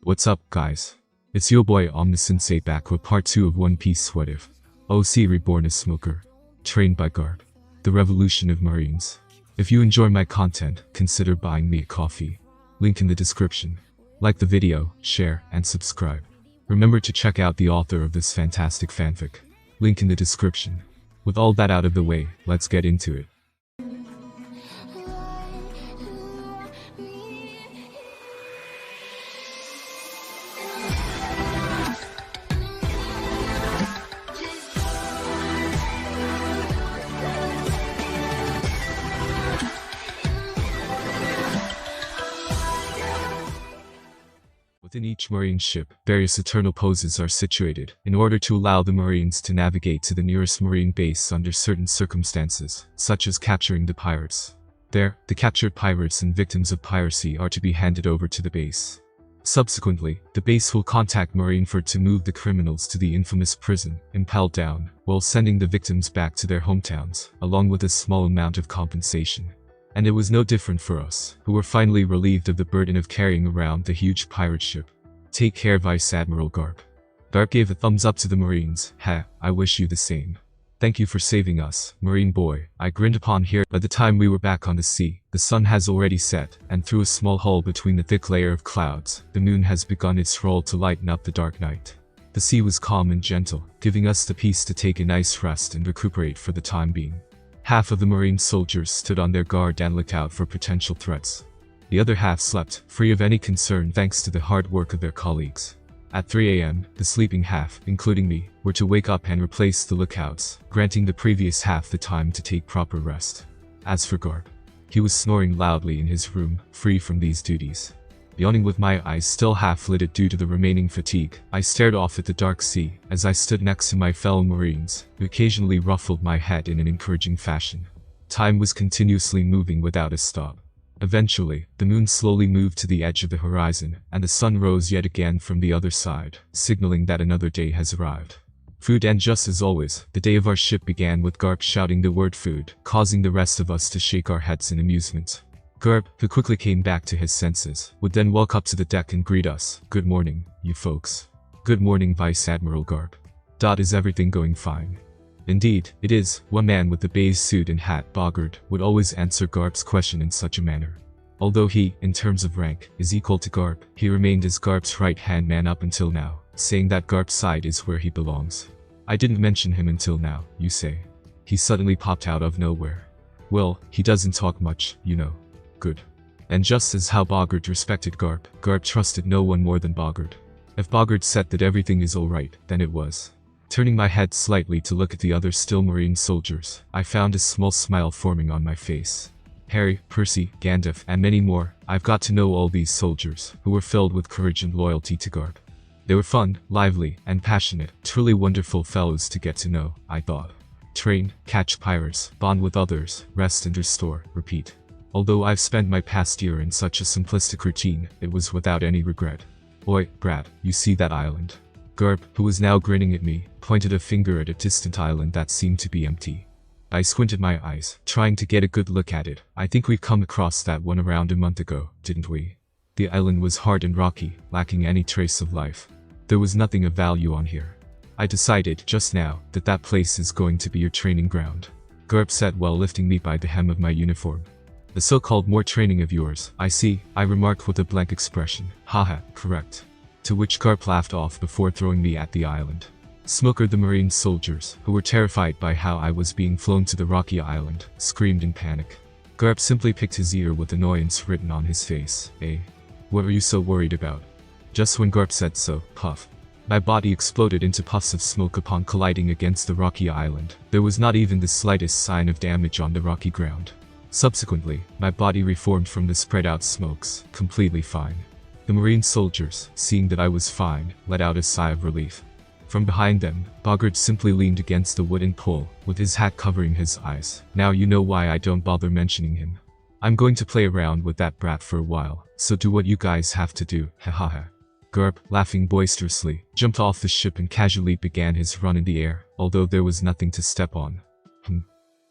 What's up, guys? It's your boy Omnisensei back with part 2 of One Piece What If. OC Reborn as Smoker. Trained by Garp. The Revolution of Marines. If you enjoy my content, consider buying me a coffee. Link in the description. Like the video, share, and subscribe. Remember to check out the author of this fantastic fanfic. Link in the description. With all that out of the way, let's get into it. Within each Marine ship, various eternal poses are situated, in order to allow the Marines to navigate to the nearest Marine base under certain circumstances, such as capturing the pirates. There, the captured pirates and victims of piracy are to be handed over to the base. Subsequently, the base will contact Marineford to move the criminals to the infamous prison, impaled down, while sending the victims back to their hometowns, along with a small amount of compensation. And it was no different for us, who were finally relieved of the burden of carrying around the huge pirate ship. Take care, Vice Admiral Garp. Garp gave a thumbs up to the Marines. Ha, I wish you the same. Thank you for saving us, Marine boy, I grinned upon here. By the time we were back on the sea, the sun has already set, and through a small hole between the thick layer of clouds, the moon has begun its role to lighten up the dark night. The sea was calm and gentle, giving us the peace to take a nice rest and recuperate for the time being. Half of the Marine soldiers stood on their guard and looked out for potential threats. The other half slept, free of any concern thanks to the hard work of their colleagues. At 3 a.m., the sleeping half, including me, were to wake up and replace the lookouts, granting the previous half the time to take proper rest. As for Garp, he was snoring loudly in his room, free from these duties. Yawning with my eyes still half-lidded due to the remaining fatigue, I stared off at the dark sea, as I stood next to my fellow Marines, who occasionally ruffled my head in an encouraging fashion. Time was continuously moving without a stop. Eventually, the moon slowly moved to the edge of the horizon, and the sun rose yet again from the other side, signaling that another day has arrived. Food, and just as always, the day of our ship began with Garp shouting the word food, causing the rest of us to shake our heads in amusement. Garp, who quickly came back to his senses, would then walk up to the deck and greet us. Good morning, you folks. Good morning, Vice Admiral Garp. Is everything going fine? Indeed, it is. One man with the beige suit and hat, Bogard, would always answer Garp's question in such a manner. Although he, in terms of rank, is equal to Garp, he remained as Garp's right-hand man up until now, saying that Garp's side is where he belongs. I didn't mention him until now, you say. He suddenly popped out of nowhere. Well, he doesn't talk much, you know. Good. And just as how Bogard respected Garp, Garp trusted no one more than Bogard. If Bogard said that everything is alright, then it was. Turning my head slightly to look at the other still Marine soldiers, I found a small smile forming on my face. Harry, Percy, Gandalf, and many more, I've got to know all these soldiers, who were filled with courage and loyalty to Garp. They were fun, lively, and passionate, truly wonderful fellows to get to know, I thought. Train, catch pirates, bond with others, rest and restore, repeat. Although I've spent my past year in such a simplistic routine, it was without any regret. Oi, Brad, you see that island? Garp, who was now grinning at me, pointed a finger at a distant island that seemed to be empty. I squinted my eyes, trying to get a good look at it. I think we come across that one around a month ago, didn't we? The island was hard and rocky, lacking any trace of life. There was nothing of value on here. I decided, just now, that that place is going to be your training ground. Garp said while lifting me by the hem of my uniform. The so-called more training of yours, I see, I remarked with a blank expression. Haha, correct. To which Garp laughed off before throwing me at the island. Smoker, the Marine soldiers, who were terrified by how I was being flown to the rocky island, screamed in panic. Garp simply picked his ear with annoyance written on his face. What are you so worried about? Just when Garp said so, puff. My body exploded into puffs of smoke upon colliding against the rocky island. There was not even the slightest sign of damage on the rocky ground. Subsequently, my body reformed from the spread-out smokes, completely fine. The Marine soldiers, seeing that I was fine, let out a sigh of relief. From behind them, Bogard simply leaned against the wooden pole, with his hat covering his eyes. Now you know why I don't bother mentioning him. I'm going to play around with that brat for a while, so do what you guys have to do, hahaha. Garp, laughing boisterously, jumped off the ship and casually began his run in the air, although there was nothing to step on.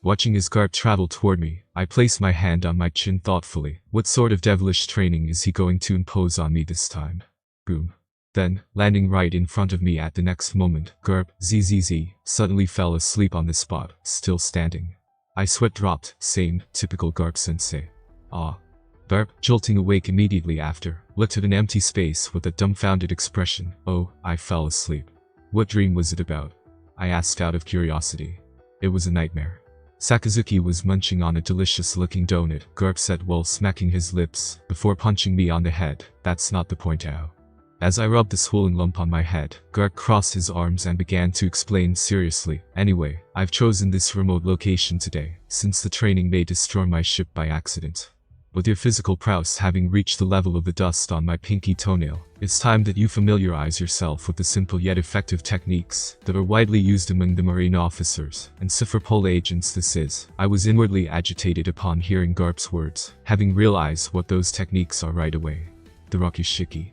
Watching his Garp travel toward me, I placed my hand on my chin thoughtfully. What sort of devilish training is he going to impose on me this time? boom. Then, landing right in front of me at the next moment, Garp, ZZZ, suddenly fell asleep on the spot, still standing. I sweat dropped, same, typical Garp-sensei. Ah. Garp, jolting awake immediately after, looked at an empty space with a dumbfounded expression. Oh, I fell asleep. What dream was it about? I asked out of curiosity. It was a nightmare. Sakazuki was munching on a delicious-looking donut, Garp said while smacking his lips, before punching me on the head. That's not the point, Ao. As I rubbed the swollen lump on my head, Garp crossed his arms and began to explain seriously. Anyway, I've chosen this remote location today, since the training may destroy my ship by accident. With your physical prowess having reached the level of the dust on my pinky toenail, it's time that you familiarize yourself with the simple yet effective techniques that are widely used among the marine officers and Cypherpole agents. This is. I was inwardly agitated upon hearing Garp's words, having realized what those techniques are right away. The Rakushiki.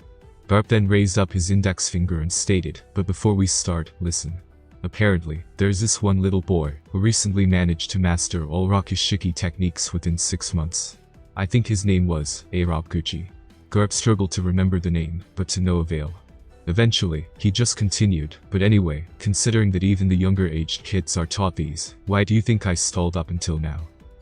Garp then raised up his index finger and stated, but before we start, listen. Apparently, there's this one little boy who recently managed to master all Rakushiki techniques within 6 months. I think his name was Gucci. Garp struggled to remember the name, but to no avail. Eventually, he just continued, but anyway, considering that even the younger aged kids are taught these, why do you think I stalled up until now?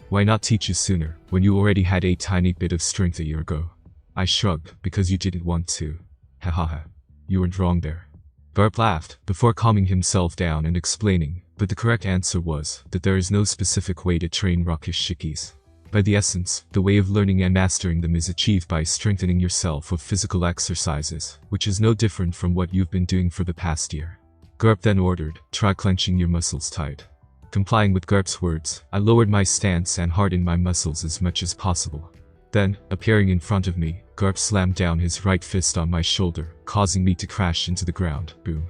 Why not teach you sooner, when you already had a tiny bit of strength a year ago? I shrugged, because you didn't want to. Hahaha. You weren't wrong there. Garp laughed, before calming himself down and explaining, but the correct answer was that there is no specific way to train Rakushikis. By the essence, the way of learning and mastering them is achieved by strengthening yourself with physical exercises, which is no different from what you've been doing for the past year. Garp then ordered, try clenching your muscles tight. Complying with Garp's words, I lowered my stance and hardened my muscles as much as possible. Then, appearing in front of me, Garp slammed down his right fist on my shoulder, causing me to crash into the ground. Boom.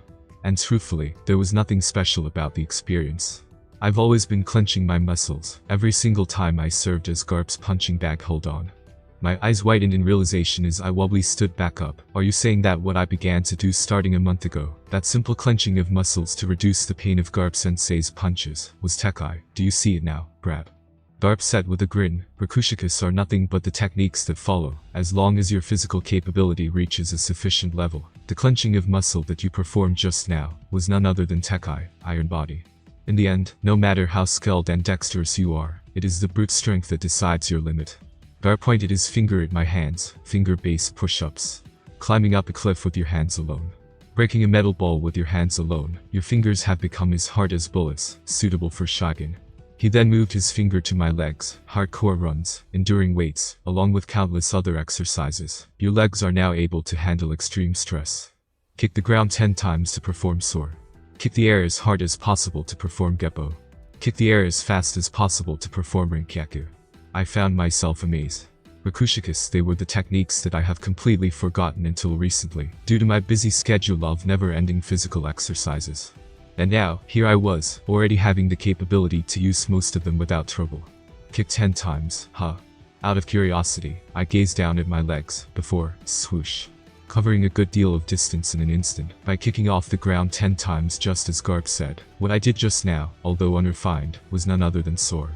And truthfully, there was nothing special about the experience. I've always been clenching my muscles, every single time I served as Garp's punching bag. Hold on. My eyes widened in realization as I wobbly stood back up. Are you saying that what I began to do starting a month ago, that simple clenching of muscles to reduce the pain of Garp-sensei's punches, was Tekai? Do you see it now, Brad? Garp said with a grin, Rakushikas are nothing but the techniques that follow, as long as your physical capability reaches a sufficient level. The clenching of muscle that you performed just now was none other than Tekai, Iron Body. In the end, no matter how skilled and dexterous you are, it is the brute strength that decides your limit. Garp pointed his finger at my hands, finger-based push-ups. Climbing up a cliff with your hands alone. Breaking a metal ball with your hands alone, your fingers have become as hard as bullets, suitable for Shagen. He then moved his finger to my legs, hardcore runs, enduring weights, along with countless other exercises. Your legs are now able to handle extreme stress. Kick the ground 10 times to perform soar. Kick the air as hard as possible to perform Geppo. Kick the air as fast as possible to perform Rinkaku. I found myself amazed. Rakushikas, they were the techniques that I have completely forgotten until recently, due to my busy schedule of never-ending physical exercises. And now, here I was, already having the capability to use most of them without trouble. Kick 10 times, huh? Out of curiosity, I gazed down at my legs, before, swoosh. Covering a good deal of distance in an instant, by kicking off the ground 10 times just as Garp said. What I did just now, although unrefined, was none other than soar.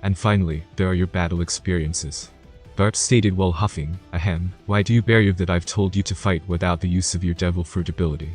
And finally, there are your battle experiences. Garp stated while huffing, ahem, why do you believe that I've told you to fight without the use of your Devil Fruit ability?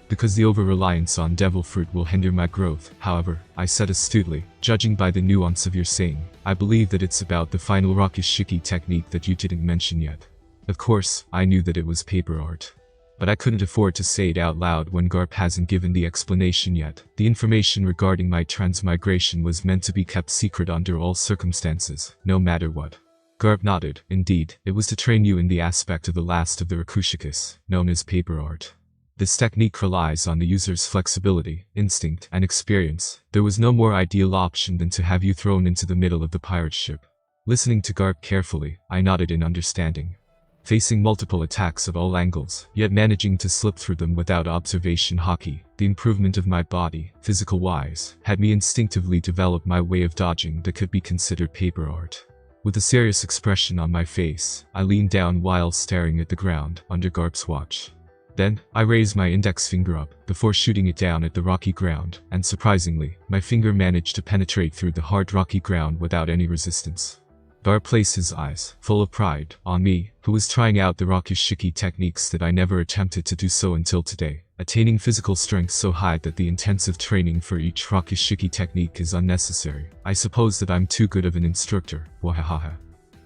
Because the over-reliance on Devil Fruit will hinder my growth. However, I said astutely, judging by the nuance of your saying, I believe that it's about the final Rakushiki technique that you didn't mention yet. Of course, I knew that it was paper art. But I couldn't afford to say it out loud when Garp hasn't given the explanation yet. The information regarding my transmigration was meant to be kept secret under all circumstances, no matter what. Garp nodded. Indeed, it was to train you in the aspect of the last of the Rakushikas, known as paper art. This technique relies on the user's flexibility, instinct, and experience. There was no more ideal option than to have you thrown into the middle of the pirate ship. Listening to Garp carefully, I nodded in understanding. Facing multiple attacks at all angles, yet managing to slip through them without observation hockey, the improvement of my body, physical-wise, had me instinctively develop my way of dodging that could be considered paper art. With a serious expression on my face, I leaned down while staring at the ground, under Garp's watch. Then, I raised my index finger up, before shooting it down at the rocky ground, and surprisingly, my finger managed to penetrate through the hard rocky ground without any resistance. Garp placed his eyes, full of pride, on me, who was trying out the Rakushiki techniques that I never attempted to do so until today, attaining physical strength so high that the intensive training for each Rakushiki technique is unnecessary. I suppose that I'm too good of an instructor, wahahaha.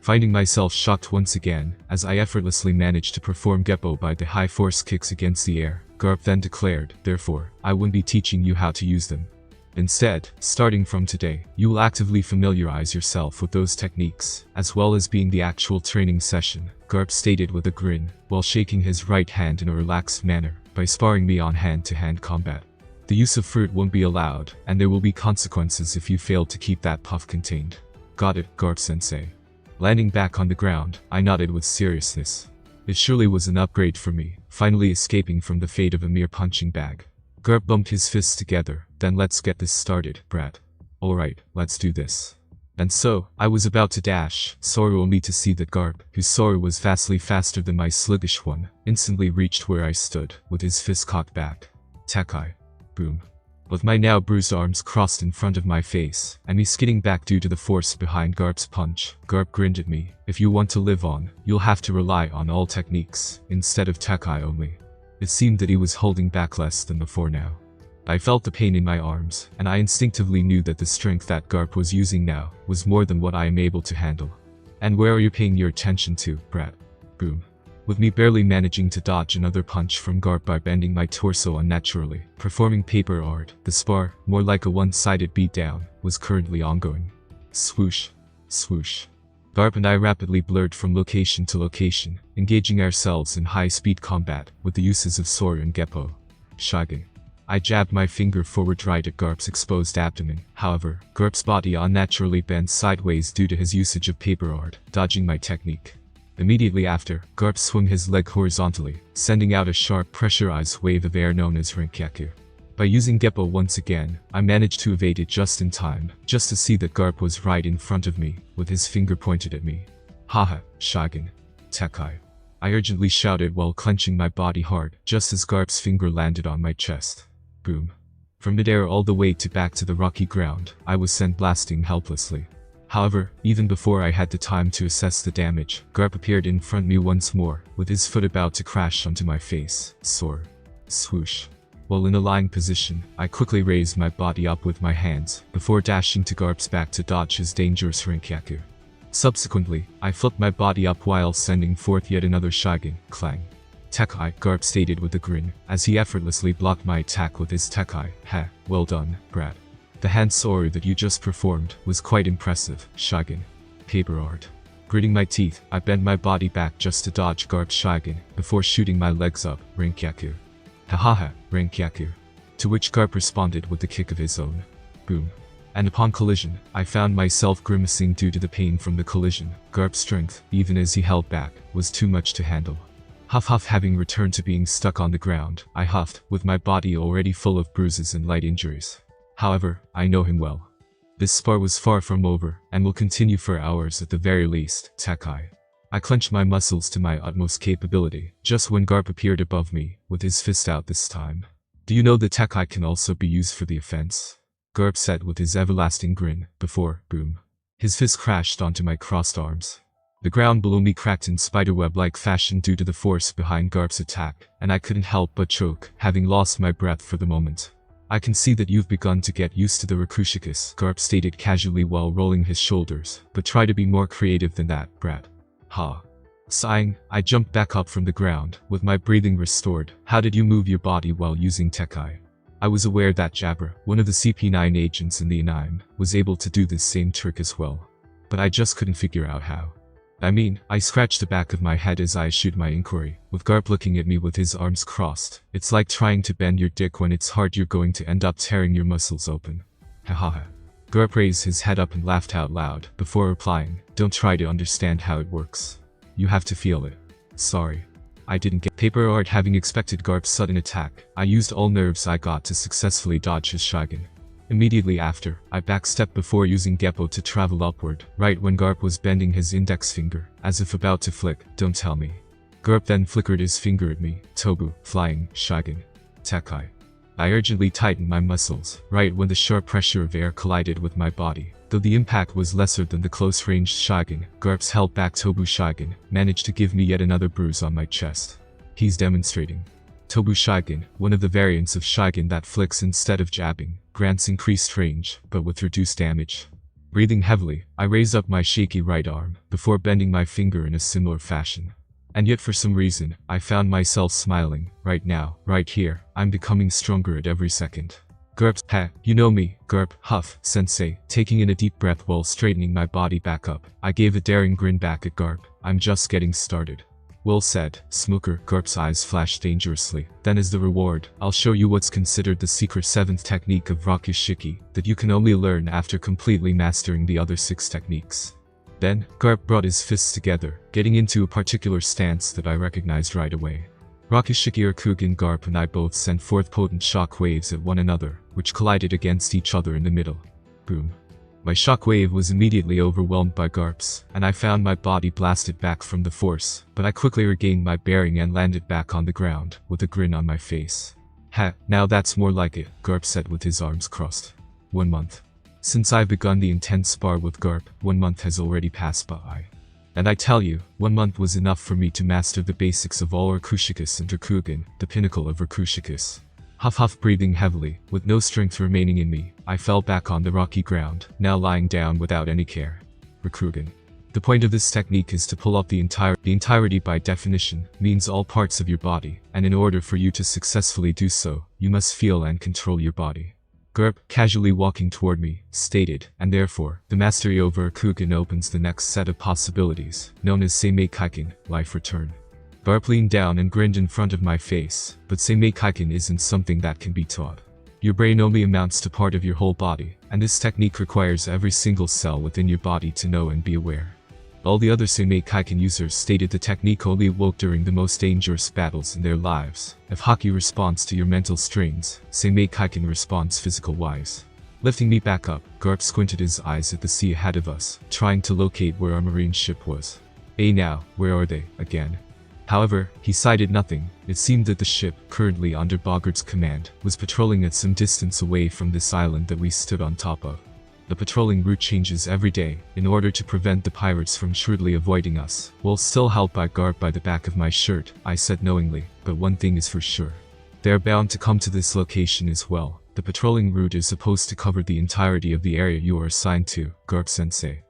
Finding myself shocked once again, as I effortlessly managed to perform Geppo by the high force kicks against the air, Garp then declared, therefore, I wouldn't be teaching you how to use them. Instead, starting from today, you will actively familiarize yourself with those techniques, as well as being the actual training session, Garp stated with a grin, while shaking his right hand in a relaxed manner, by sparring me on hand-to-hand combat. The use of fruit won't be allowed, and there will be consequences if you fail to keep that puff contained. Got it, Garp-sensei. Landing back on the ground, I nodded with seriousness. It surely was an upgrade for me, finally escaping from the fate of a mere punching bag. Garp bumped his fists together, then let's get this started, brat. Alright, let's do this. And so, I was about to dash, sorry only to see that Garp, whose sword was vastly faster than my sluggish one, instantly reached where I stood, with his fist cocked back. Takai. Boom. With my now bruised arms crossed in front of my face, and me skidding back due to the force behind Garp's punch, Garp grinned at me. If you want to live on, you'll have to rely on all techniques, instead of Takai only. It seemed that he was holding back less than before now. I felt the pain in my arms, and I instinctively knew that the strength that Garp was using now was more than what I am able to handle. And where are you paying your attention to, brat? Boom. With me barely managing to dodge another punch from Garp by bending my torso unnaturally, performing paper art, the spar, more like a one-sided beatdown, was currently ongoing. Swoosh. Swoosh. Garp and I rapidly blurred from location to location, engaging ourselves in high-speed combat with the uses of Sora and Geppo. Shagging. I jabbed my finger forward right at Garp's exposed abdomen. However, Garp's body unnaturally bent sideways due to his usage of paper art, dodging my technique. Immediately after, Garp swung his leg horizontally, sending out a sharp pressurized wave of air known as Renkyaku. By using Geppo once again, I managed to evade it just in time, just to see that Garp was right in front of me, with his finger pointed at me. Haha, Shagan. Takai. I urgently shouted while clenching my body hard, just as Garp's finger landed on my chest. Boom. From midair all the way back to the rocky ground, I was sent blasting helplessly. However, even before I had the time to assess the damage, Garp appeared in front of me once more, with his foot about to crash onto my face. Soar. Swoosh. While in a lying position, I quickly raised my body up with my hands, before dashing to Garp's back to dodge his dangerous Renkyaku. Subsequently, I flipped my body up while sending forth yet another Shagan, clang. Takai, Garp stated with a grin, as he effortlessly blocked my attack with his Takai. Ha, well done, brat. The hand Soru that you just performed was quite impressive, Shagan. Paper art. Gritting my teeth, I bent my body back just to dodge Garp's Shagan, before shooting my legs up, Renkyaku. Hahaha, Renkyaku. To which Garp responded with the kick of his own. Boom. And upon collision, I found myself grimacing due to the pain from the collision. Garp's strength, even as he held back, was too much to handle. Huff huff. Having returned to being stuck on the ground, I huffed, with my body already full of bruises and light injuries. However, I know him well. This spar was far from over, and will continue for hours at the very least, Takai. I clenched my muscles to my utmost capability, just when Garp appeared above me, with his fist out this time. Do you know that Takai can also be used for the offense? Garp said with his everlasting grin, before, boom. His fist crashed onto my crossed arms. The ground below me cracked in spiderweb-like fashion due to the force behind Garp's attack, and I couldn't help but choke, having lost my breath for the moment. I can see that you've begun to get used to the Rakushikas, Garp stated casually while rolling his shoulders, but try to be more creative than that, brat. Ha. Sighing, I jumped back up from the ground, with my breathing restored. How did you move your body while using Takai? I was aware that Jabra, one of the CP9 agents in the Anime, was able to do this same trick as well. But I just couldn't figure out how. I scratched the back of my head as I issued my inquiry, with Garp looking at me with his arms crossed. It's like trying to bend your dick when it's hard, you're going to end up tearing your muscles open. Hahaha. Garp raised his head up and laughed out loud, before replying, don't try to understand how it works. You have to feel it. Sorry. I didn't get paper art. Having expected Garp's sudden attack, I used all nerves I got to successfully dodge his Shagan. Immediately after, I backstepped before using Geppo to travel upward, right when Garp was bending his index finger, as if about to flick, don't tell me. Garp then flickered his finger at me, Tobu, flying, Shagan. Takai. I urgently tightened my muscles, right when the sharp pressure of air collided with my body. Though the impact was lesser than the close-ranged Shigen, Garp's held back Tobu Shigen managed to give me yet another bruise on my chest. He's demonstrating. Tobu Shigen, one of the variants of Shigen that flicks instead of jabbing, grants increased range, but with reduced damage. Breathing heavily, I raise up my shaky right arm, before bending my finger in a similar fashion. And yet for some reason, I found myself smiling. Right now, right here, I'm becoming stronger at every second. Garp, ha, you know me, Garp, huff, sensei, taking in a deep breath while straightening my body back up. I gave a daring grin back at Garp. I'm just getting started. Well said, Smooker. Garp's eyes flashed dangerously. Then as the reward, I'll show you what's considered the secret 7th technique of Rakushiki, that you can only learn after completely mastering the other 6 techniques. Then, Garp brought his fists together, getting into a particular stance that I recognized right away. Rakushiki Rakugan. Garp and I both sent forth potent shock waves at one another, which collided against each other in the middle. Boom. My shockwave was immediately overwhelmed by Garp's, and I found my body blasted back from the force, but I quickly regained my bearing and landed back on the ground, with a grin on my face. Ha, now that's more like it, Garp said with his arms crossed. 1 month. Since I've begun the intense spar with Garp, 1 month has already passed by. And I tell you, 1 month was enough for me to master the basics of all Rakushikus and Rakugan, the pinnacle of Rakushikus. Huff, breathing heavily, with no strength remaining in me, I fell back on the rocky ground, now lying down without any care. Rakugan. The point of this technique is to pull up the entirety. By definition, means all parts of your body, and in order for you to successfully do so, you must feel and control your body. Garp, casually walking toward me, stated, and therefore, the mastery over Rakugan opens the next set of possibilities, known as Seimei Kaiken, life return. Garp leaned down and grinned in front of my face, but Seimei Kaiken isn't something that can be taught. Your brain only amounts to part of your whole body, and this technique requires every single cell within your body to know and be aware. All the other Seimei Kaiken users stated the technique only woke during the most dangerous battles in their lives. If Haki responds to your mental strains, Seimei Kaiken responds physical-wise. Lifting me back up, Garp squinted his eyes at the sea ahead of us, trying to locate where our marine ship was. Now, where are they, again? However, he sighted nothing. It seemed that the ship, currently under Boggart's command, was patrolling at some distance away from this island that we stood on top of. The patrolling route changes every day, in order to prevent the pirates from shrewdly avoiding us. While still held by Garp by the back of my shirt, I said knowingly, but one thing is for sure. They are bound to come to this location as well. The patrolling route is supposed to cover the entirety of the area you are assigned to, Garp-sensei.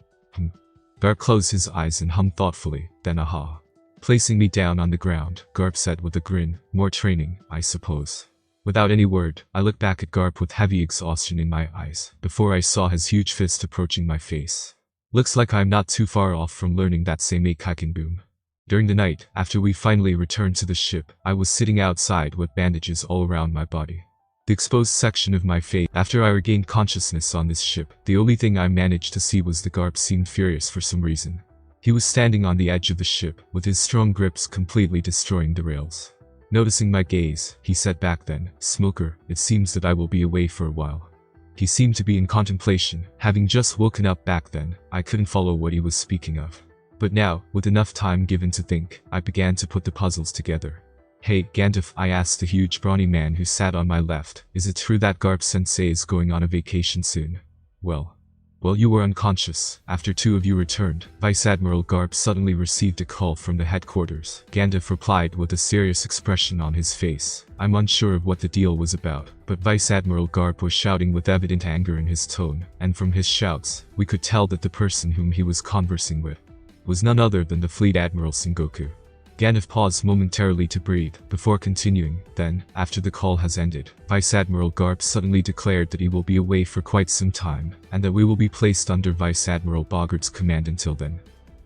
Garp closed his eyes and hummed thoughtfully, then aha. Placing me down on the ground, Garp said with a grin, more training, I suppose. Without any word, I looked back at Garp with heavy exhaustion in my eyes, before I saw his huge fist approaching my face. Looks like I'm not too far off from learning that Seimei Kaiken boom. During the night, after we finally returned to the ship, I was sitting outside with bandages all around my body. The exposed section of my face. After I regained consciousness on this ship, the only thing I managed to see was the Garp seemed furious for some reason. He was standing on the edge of the ship, with his strong grips completely destroying the rails. Noticing my gaze, he said back then, "Smoker, it seems that I will be away for a while." He seemed to be in contemplation. Having just woken up back then, I couldn't follow what he was speaking of. But now, with enough time given to think, I began to put the puzzles together. "Hey, Gandalf," I asked the huge brawny man who sat on my left, "is it true that Garp-sensei is going on a vacation soon?" Well, you were unconscious. After 2 of you returned, Vice Admiral Garp suddenly received a call from the headquarters. Gandalf replied with a serious expression on his face. I'm unsure of what the deal was about, but Vice Admiral Garp was shouting with evident anger in his tone, and from his shouts, we could tell that the person whom he was conversing with was none other than the Fleet Admiral Sengoku. Gandalf paused momentarily to breathe, before continuing. Then, after the call has ended, Vice Admiral Garp suddenly declared that he will be away for quite some time, and that we will be placed under Vice Admiral Boggart's command until then.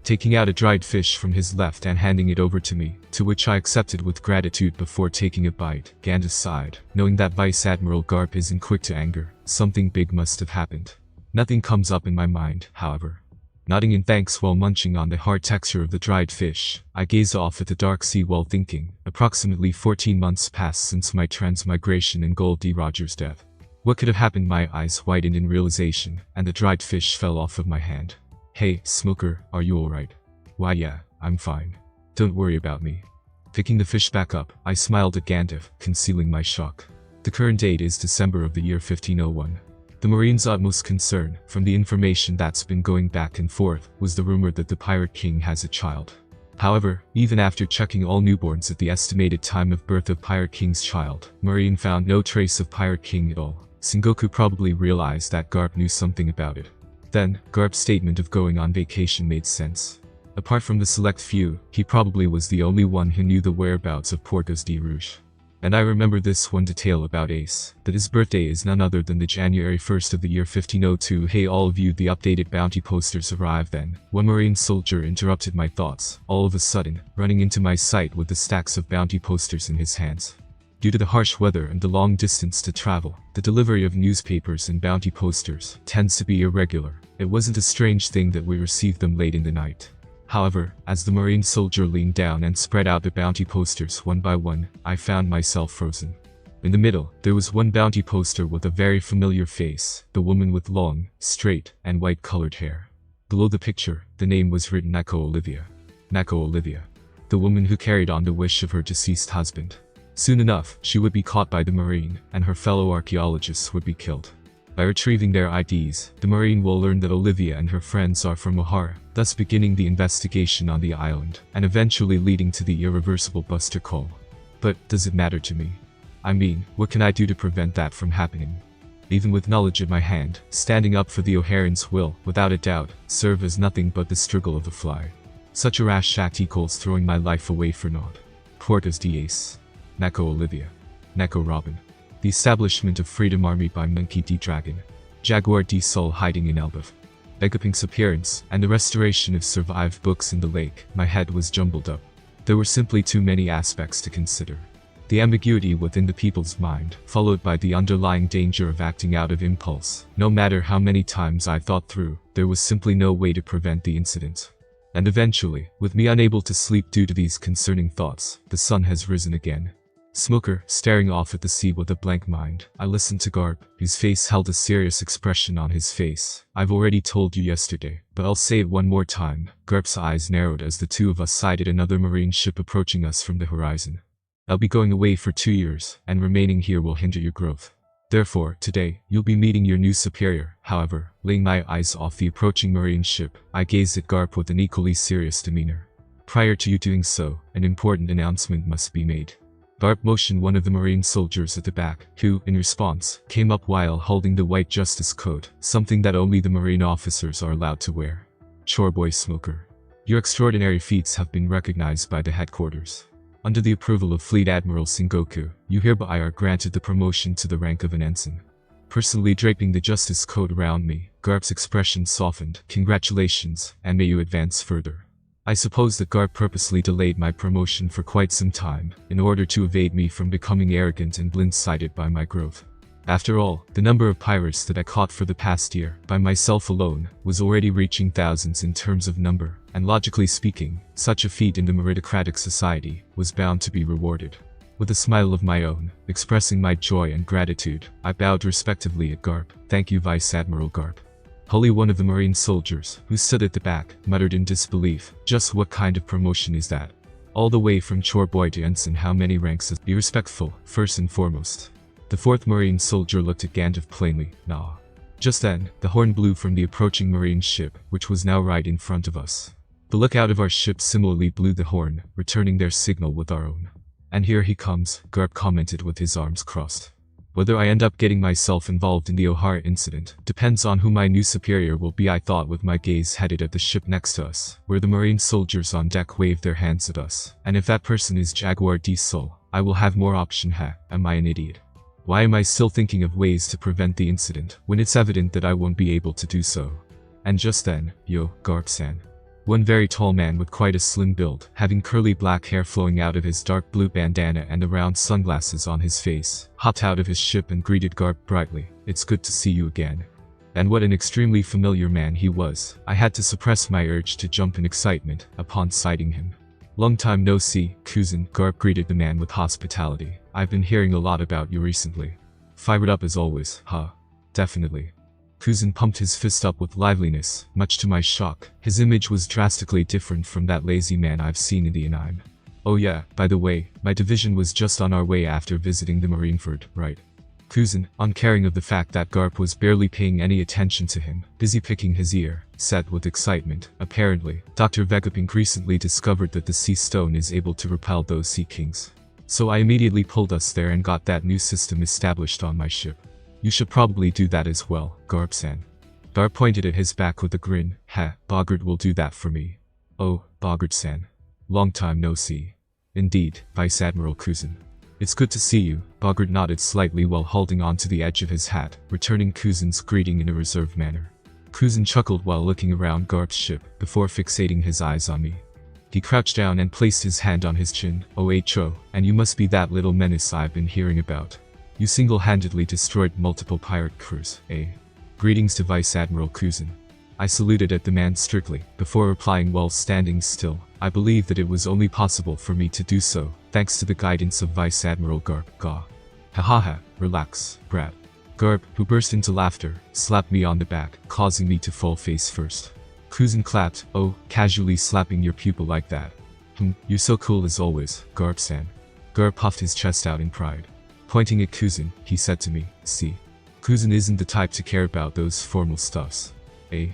Taking out a dried fish from his left and handing it over to me, to which I accepted with gratitude before taking a bite, Gandalf sighed, knowing that Vice Admiral Garp isn't quick to anger. Something big must have happened. Nothing comes up in my mind, however. Nodding in thanks while munching on the hard texture of the dried fish, I gazed off at the dark sea while thinking. Approximately 14 months passed since my transmigration and Gold D. Rogers' death. What could have happened? My eyes widened in realization, and the dried fish fell off of my hand. Hey, Smoker, are you alright? Why yeah, I'm fine. Don't worry about me. Picking the fish back up, I smiled at Gandalf, concealing my shock. The current date is December of the year 1501. The Marine's utmost concern, from the information that's been going back and forth, was the rumor that the Pirate King has a child. However, even after checking all newborns at the estimated time of birth of Pirate King's child, Marine found no trace of Pirate King at all. Sengoku probably realized that Garp knew something about it. Then, Garp's statement of going on vacation made sense. Apart from the select few, he probably was the only one who knew the whereabouts of Portos de Rouge. And I remember this one detail about Ace, that his birthday is none other than the January 1st of the year 1502. Hey, all of you, the updated bounty posters arrived then. One Marine soldier interrupted my thoughts, all of a sudden, running into my sight with the stacks of bounty posters in his hands. Due to the harsh weather and the long distance to travel, the delivery of newspapers and bounty posters tends to be irregular. It wasn't a strange thing that we received them late in the night. However, as the Marine soldier leaned down and spread out the bounty posters one by one, I found myself frozen. In the middle, there was one bounty poster with a very familiar face, the woman with long, straight, and white-colored hair. Below the picture, the name was written Nako Olivia. Nako Olivia. The woman who carried on the wish of her deceased husband. Soon enough, she would be caught by the Marine, and her fellow archaeologists would be killed. By retrieving their IDs, the Marine will learn that Olivia and her friends are from O'Hara, thus beginning the investigation on the island, and eventually leading to the irreversible Buster Call. But, does it matter to me? I mean, what can I do to prevent that from happening? Even with knowledge at my hand, standing up for the O'Harans will, without a doubt, serve as nothing but the struggle of the fly. Such a rash act equals throwing my life away for naught. Portos de Ace. Nako Olivia. Nako Robin. The establishment of Freedom Army by Monkey D. Dragon. Jaguar D. Sol hiding in Elbaf. Vegapink's appearance, and the restoration of survived books in the lake. My head was jumbled up. There were simply too many aspects to consider. The ambiguity within the people's mind, followed by the underlying danger of acting out of impulse. No matter how many times I thought through, there was simply no way to prevent the incident. And eventually, with me unable to sleep due to these concerning thoughts, the sun has risen again. Smoker, staring off at the sea with a blank mind, I listened to Garp, whose face held a serious expression on his face. I've already told you yesterday, but I'll say it one more time. Garp's eyes narrowed as the two of us sighted another marine ship approaching us from the horizon. I'll be going away for 2 years, and remaining here will hinder your growth. Therefore, today, you'll be meeting your new superior. However, laying my eyes off the approaching marine ship, I gazed at Garp with an equally serious demeanor. Prior to you doing so, an important announcement must be made. Garp motioned one of the Marine soldiers at the back, who, in response, came up while holding the white justice coat, something that only the Marine officers are allowed to wear. Chorboy Smoker. Your extraordinary feats have been recognized by the headquarters. Under the approval of Fleet Admiral Sengoku, you hereby are granted the promotion to the rank of an ensign. Personally draping the justice coat around me, Garp's expression softened. Congratulations, and may you advance further. I suppose that Garp purposely delayed my promotion for quite some time, in order to evade me from becoming arrogant and blind-sighted by my growth. After all, the number of pirates that I caught for the past year, by myself alone, was already reaching thousands in terms of number, and logically speaking, such a feat in the meritocratic society was bound to be rewarded. With a smile of my own, expressing my joy and gratitude, I bowed respectively at Garp. Thank you, Vice Admiral Garp. Holy one of the Marine soldiers, who stood at the back, muttered in disbelief. Just what kind of promotion is that? All the way from chorboy to ensign, how many ranks is? Be respectful, first and foremost. The fourth Marine soldier looked at Gandalf plainly. Nah. Just then, the horn blew from the approaching Marine ship, which was now right in front of us. The lookout of our ship similarly blew the horn, returning their signal with our own. And here he comes, Garp commented with his arms crossed. Whether I end up getting myself involved in the O'Hara incident depends on who my new superior will be, I thought with my gaze headed at the ship next to us, where the Marine soldiers on deck waved their hands at us. And if that person is Jaguar D. Sol, I will have more option. Am I an idiot? Why am I still thinking of ways to prevent the incident, when it's evident that I won't be able to do so? And just then, yo, Garp-san. One very tall man with quite a slim build, having curly black hair flowing out of his dark blue bandana and the round sunglasses on his face, hopped out of his ship and greeted Garp brightly. It's good to see you again. And what an extremely familiar man he was. I had to suppress my urge to jump in excitement upon sighting him. Long time no see, Kuzan, Garp greeted the man with hospitality. I've been hearing a lot about you recently. Fired up as always, huh? Definitely. Kuzan pumped his fist up with liveliness. Much to my shock, his image was drastically different from that lazy man I've seen in the anime. Oh yeah, by the way, my division was just on our way after visiting the Marineford, right? Kuzan, uncaring of the fact that Garp was barely paying any attention to him, busy picking his ear, said with excitement, apparently, Dr. Vegapunk recently discovered that the sea stone is able to repel those sea kings. So I immediately pulled us there and got that new system established on my ship. You should probably do that as well, Garp-san. Garp pointed at his back with a grin. Ha, Bogart will do that for me. Oh, Bogart-san. Long time no see. Indeed, Vice Admiral Kuzan. It's good to see you, Bogart nodded slightly while holding on to the edge of his hat, returning Kuzan's greeting in a reserved manner. Kuzan chuckled while looking around Garp's ship, before fixating his eyes on me. He crouched down and placed his hand on his chin. Oh, and you must be that little menace I've been hearing about. You single-handedly destroyed multiple pirate crews, eh? Greetings to Vice Admiral Kuzan. I saluted at the man strictly, before replying while standing still. I believe that it was only possible for me to do so, thanks to the guidance of Vice Admiral Garp. Gah. Ha, relax, brat. Garp, who burst into laughter, slapped me on the back, causing me to fall face first. Kuzan clapped, oh, casually slapping your pupil like that. You're so cool as always, Garp-san. Garp puffed his chest out in pride. Pointing at Kuzan, he said to me, see. Kuzan isn't the type to care about those formal stuffs. Eh?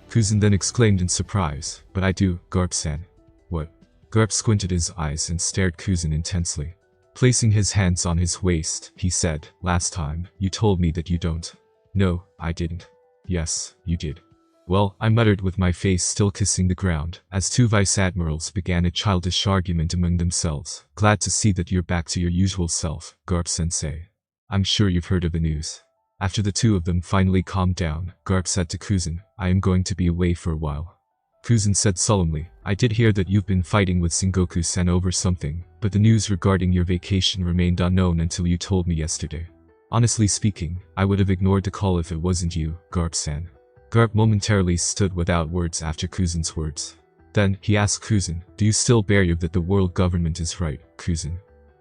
Kuzan then exclaimed in surprise, but I do, Garp-san. What? Garp squinted his eyes and stared Kuzan intensely. Placing his hands on his waist, he said, last time, you told me that you don't. No, I didn't. Yes, you did. Well, I muttered with my face still kissing the ground, as two vice admirals began a childish argument among themselves. Glad to see that you're back to your usual self, Garp-sensei. I'm sure you've heard of the news. After the two of them finally calmed down, Garp said to Kuzan, I am going to be away for a while. Kuzan said solemnly, I did hear that you've been fighting with Sengoku-san over something, but the news regarding your vacation remained unknown until you told me yesterday. Honestly speaking, I would have ignored the call if it wasn't you, Garp-san. Garp momentarily stood without words after Kuzan's words. Then, he asked Kuzan, do you still believe that the world government is right, Kuzan?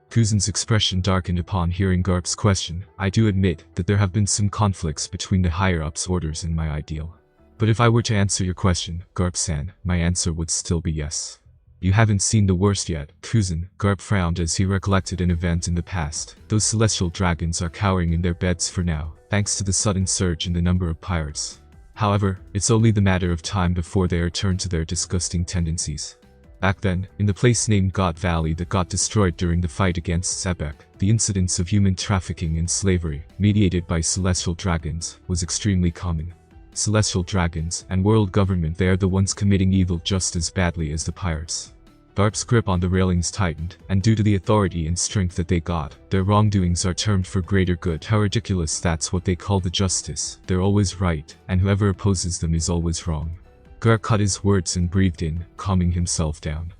Kuzan's expression darkened upon hearing Garp's question. I do admit that there have been some conflicts between the higher-ups' orders and my ideal. But if I were to answer your question, Garp-san, my answer would still be yes. You haven't seen the worst yet, Kuzan. Garp frowned as he recollected an event in the past. Those celestial dragons are cowering in their beds for now, thanks to the sudden surge in the number of pirates. However, it's only the matter of time before they return to their disgusting tendencies. Back then, in the place named God Valley that got destroyed during the fight against Sebek, the incidence of human trafficking and slavery, mediated by celestial dragons, was extremely common. Celestial dragons and world government, they are the ones committing evil just as badly as the pirates. Garp's grip on the railings tightened, and due to the authority and strength that they got, their wrongdoings are termed for greater good. How ridiculous, that's what they call the justice. They're always right, and whoever opposes them is always wrong. Garp cut his words and breathed in, calming himself down.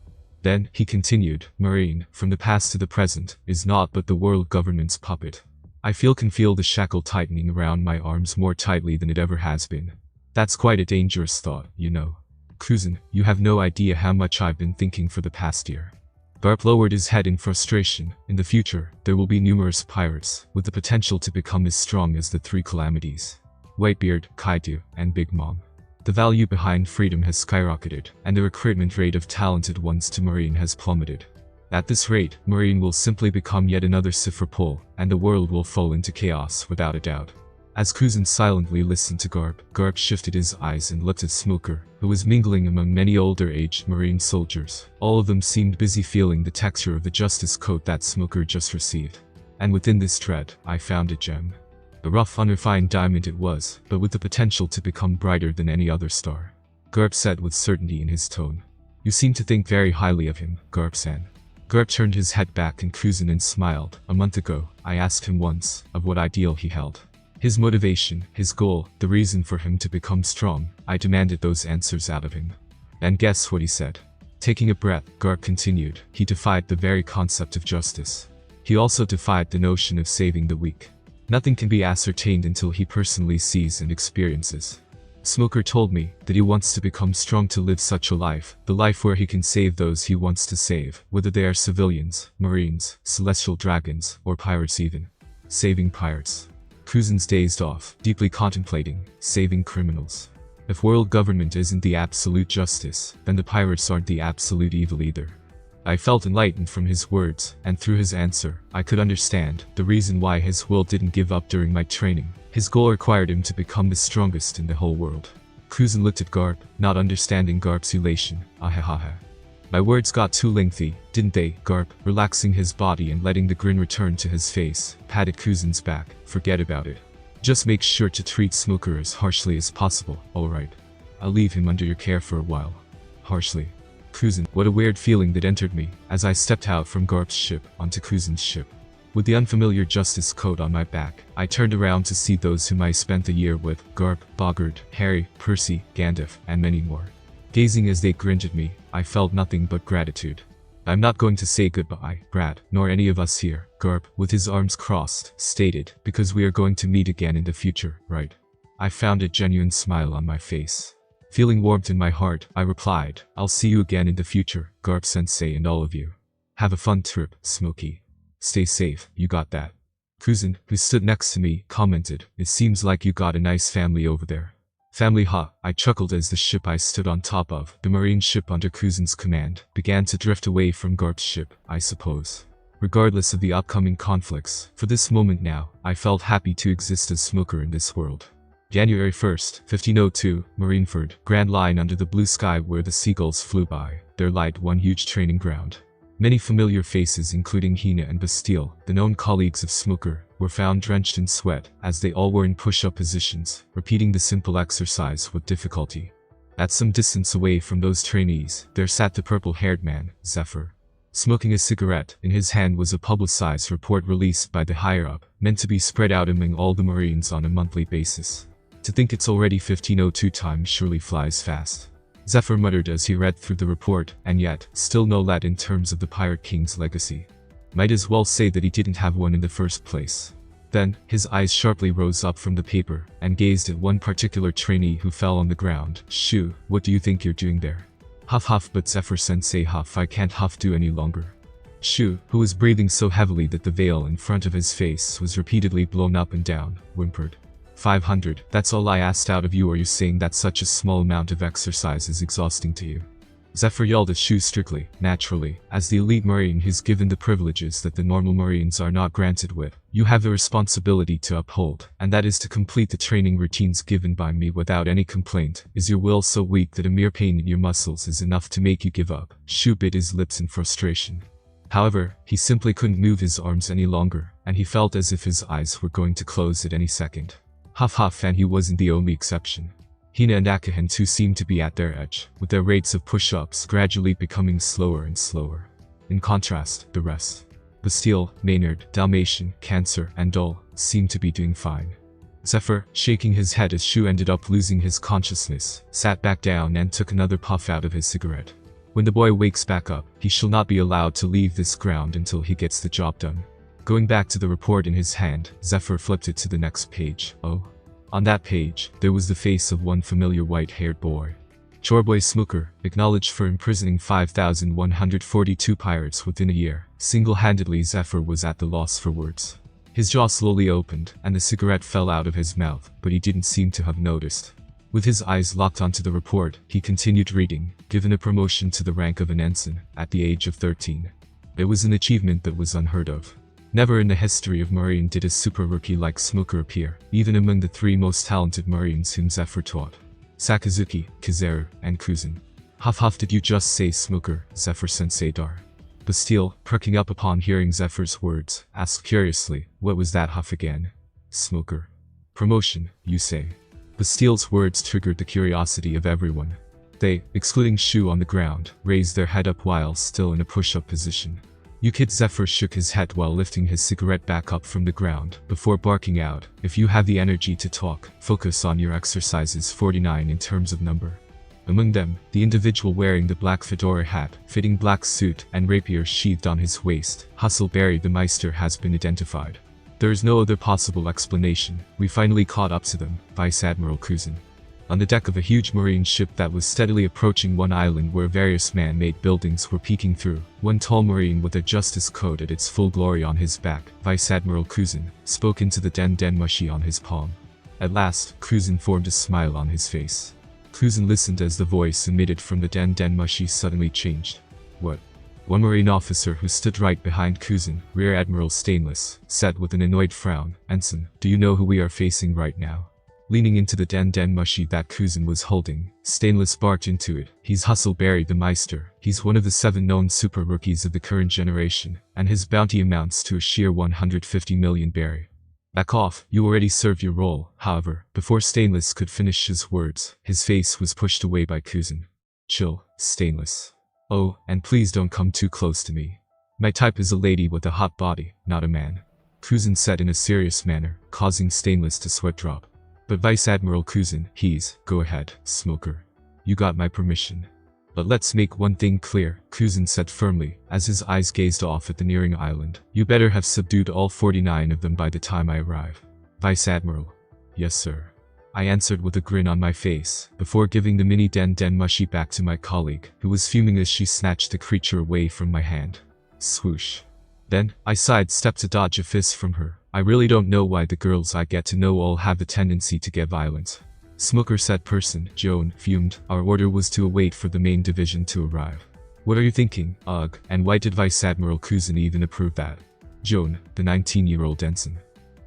Then, he continued, Marine, from the past to the present, is naught but the world government's puppet. I can feel the shackle tightening around my arms more tightly than it ever has been. That's quite a dangerous thought, you know. Kuzan, you have no idea how much I've been thinking for the past year. Garp lowered his head in frustration. In the future, there will be numerous pirates, with the potential to become as strong as the three calamities. Whitebeard, Kaido, and Big Mom. The value behind freedom has skyrocketed, and the recruitment rate of talented ones to Marine has plummeted. At this rate, Marine will simply become yet another Sifrapol, and the world will fall into chaos without a doubt. As Kuzan silently listened to Garp, Garp shifted his eyes and looked at Smoker, who was mingling among many older-aged Marine soldiers. All of them seemed busy feeling the texture of the justice coat that Smoker just received. And within this thread, I found a gem. A rough, unrefined diamond it was, but with the potential to become brighter than any other star. Garp said with certainty in his tone. You seem to think very highly of him, Garp-san. Garp turned his head back and Kuzan and smiled. A month ago, I asked him once, of what ideal he held. His motivation, his goal, the reason for him to become strong. I demanded those answers out of him. And guess what he said? Taking a breath, Garp continued. He defied the very concept of justice. He also defied the notion of saving the weak. Nothing can be ascertained until he personally sees and experiences. Smoker told me that he wants to become strong to live such a life, the life where he can save those he wants to save, whether they are civilians, marines, celestial dragons, or pirates even. Saving pirates. Kuzan's dazed off, deeply contemplating, saving criminals. If world government isn't the absolute justice, then the pirates aren't the absolute evil either. I felt enlightened from his words, and through his answer, I could understand the reason why his will didn't give up during my training. His goal required him to become the strongest in the whole world. Kuzan looked at Garp, not understanding Garp's elation. Ahahaha. My words got too lengthy, didn't they? Garp, relaxing his body and letting the grin return to his face, patted Kuzan's back. Forget about it. Just make sure to treat Smoker as harshly as possible, alright? I'll leave him under your care for a while. Harshly. Kuzan, what a weird feeling that entered me, as I stepped out from Garp's ship, onto Kuzan's ship. With the unfamiliar justice coat on my back, I turned around to see those whom I spent the year with, Garp, Bogard, Harry, Percy, Gandalf, and many more. Gazing as they grinned at me, I felt nothing but gratitude. I'm not going to say goodbye, Brad, nor any of us here, Garp, with his arms crossed, stated, because we are going to meet again in the future, right? I found a genuine smile on my face. Feeling warmth in my heart, I replied, I'll see you again in the future, Garp-sensei and all of you. Have a fun trip, Smokey. Stay safe, you got that. Kuzan, who stood next to me, commented, it seems like you got a nice family over there. Family ha, I chuckled as the ship I stood on top of, the marine ship under Kuzan's command, began to drift away from Garp's ship, I suppose. Regardless of the upcoming conflicts, for this moment now, I felt happy to exist as Smoker in this world. January 1st, 1502, Marineford, Grand Line under the blue sky where the seagulls flew by, their light one huge training ground. Many familiar faces including Hina and Bastille, the known colleagues of Smoker, were found drenched in sweat, as they all were in push-up positions, repeating the simple exercise with difficulty. At some distance away from those trainees, there sat the purple-haired man, Zephyr. Smoking a cigarette, in his hand was a publicized report released by the higher-up, meant to be spread out among all the Marines on a monthly basis. To think it's already 1502 time surely flies fast. Zephyr muttered as he read through the report, and yet, still no lad in terms of the Pirate King's legacy. Might as well say that he didn't have one in the first place. Then, his eyes sharply rose up from the paper, and gazed at one particular trainee who fell on the ground. Shu, what do you think you're doing there? Huff huff, but Zephyr-sensei huff, I can't huff do any longer. Shu, who was breathing so heavily that the veil in front of his face was repeatedly blown up and down, whimpered. 500, that's all I asked out of you, or you saying that such a small amount of exercise is exhausting to you? Zephyr yelled at Shu strictly, naturally, as the elite Marine who's given the privileges that the normal Marines are not granted with. You have a responsibility to uphold, and that is to complete the training routines given by me without any complaint. Is your will so weak that a mere pain in your muscles is enough to make you give up? Shu bit his lips in frustration. However, he simply couldn't move his arms any longer, and he felt as if his eyes were going to close at any second. Huff huff, and he wasn't the only exception. Hina and Akahan too seemed to be at their edge, with their rates of push-ups gradually becoming slower and slower. In contrast, the rest, Bastille, Maynard, Dalmatian, Cancer, and Dole, seemed to be doing fine. Zephyr, shaking his head as Shu ended up losing his consciousness, sat back down and took another puff out of his cigarette. When the boy wakes back up, he shall not be allowed to leave this ground until he gets the job done. Going back to the report in his hand, Zephyr flipped it to the next page. Oh. On that page, there was the face of one familiar white-haired boy. Chorboy Smoker, acknowledged for imprisoning 5,142 pirates within a year. Single-handedly, Zephyr was at the loss for words. His jaw slowly opened, and the cigarette fell out of his mouth, but he didn't seem to have noticed. With his eyes locked onto the report, he continued reading, given a promotion to the rank of an ensign, at the age of 13. It was an achievement that was unheard of. Never in the history of Marine did a super rookie like Smoker appear, even among the three most talented Marines whom Zephyr taught. Sakazuki, Kizaru, and Kuzan. Huff huff, did you just say Smoker, Zephyr-sensei dar? Bastille, perking up upon hearing Zephyr's words, asked curiously, what was that huff again? Smoker. Promotion, you say? Bastille's words triggered the curiosity of everyone. They, excluding Shu on the ground, raised their head up while still in a push-up position. You kid. Zephyr shook his head while lifting his cigarette back up from the ground, before barking out, if you have the energy to talk, focus on your exercises. 49 in terms of number. Among them, the individual wearing the black fedora hat, fitting black suit, and rapier sheathed on his waist, Husselberry the Meister, has been identified. There is no other possible explanation. We finally caught up to them, Vice Admiral Kuzan. On the deck of a huge marine ship that was steadily approaching one island where various man-made buildings were peeking through, one tall marine with a justice coat at its full glory on his back, Vice Admiral Kuzan, spoke into the den mushi on his palm. At last, Kuzan formed a smile on his face. Kuzan listened as the voice emitted from the den mushi suddenly changed. What One Marine officer who stood right behind Kuzan, Rear Admiral Stainless, said with an annoyed frown, "Ensign, do you know who we are facing right now?" Leaning into the den mushi that Kuzan was holding, Stainless barked into it. "He's Hustleberry the Meister. He's one of the 7 known super rookies of the current generation, and his bounty amounts to a sheer 150 million berry." "Back off, you already served your role." However, before Stainless could finish his words, his face was pushed away by Kuzan. "Chill, Stainless. Oh, and please don't come too close to me. My type is a lady with a hot body, not a man," Kuzan said in a serious manner, causing Stainless to sweat drop. "But Vice Admiral Kuzan, go ahead, smoker. You got my permission. But let's make one thing clear," Kuzan said firmly, as his eyes gazed off at the nearing island. "You better have subdued all 49 of them by the time I arrive." "Vice Admiral." "Yes, sir," I answered with a grin on my face, before giving the mini den mushi back to my colleague, who was fuming as she snatched the creature away from my hand. Swoosh. Then, I sidestepped to dodge a fist from her. "I really don't know why the girls I get to know all have the tendency to get violent." Smoker said person, Joan, fumed. "Our order was to await for the main division to arrive." "What are you thinking, ugh, and why did Vice Admiral Kuzan even approve that?" Joan, the 19-year-old ensign.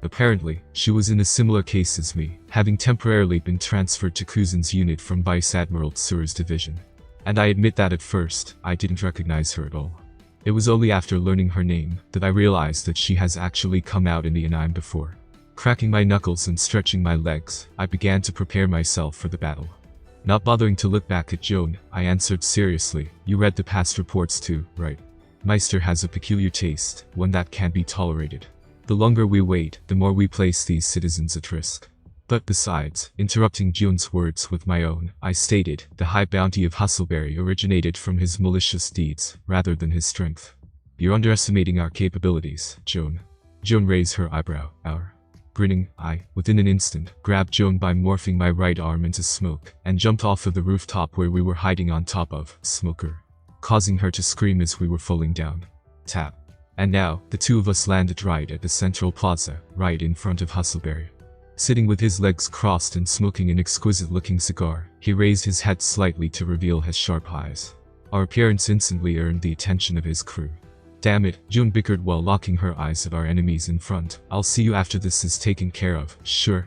Apparently, she was in a similar case as me, having temporarily been transferred to Kuzan's unit from Vice Admiral Tsura's division. And I admit that at first, I didn't recognize her at all. It was only after learning her name that I realized that she has actually come out in the anime before. Cracking my knuckles and stretching my legs, I began to prepare myself for the battle. Not bothering to look back at Joan, I answered seriously, "You read the past reports too, right? Meister has a peculiar taste, one that can't be tolerated. The longer we wait, the more we place these citizens at risk." But besides, interrupting Joan's words with my own, I stated, "The high bounty of Hustleberry originated from his malicious deeds, rather than his strength." "You're underestimating our capabilities, Joan." Joan raised her eyebrow. "Our?" Grinning, I, within an instant, grabbed Joan by morphing my right arm into smoke, and jumped off of the rooftop where we were hiding on top of Smoker, causing her to scream as we were falling down. Tap. And now, the two of us landed right at the central plaza, right in front of Hustleberry. Sitting with his legs crossed and smoking an exquisite-looking cigar, he raised his head slightly to reveal his sharp eyes. Our appearance instantly earned the attention of his crew. "Damn it," Joan bickered while locking her eyes at our enemies in front. "I'll see you after this is taken care of." Sure,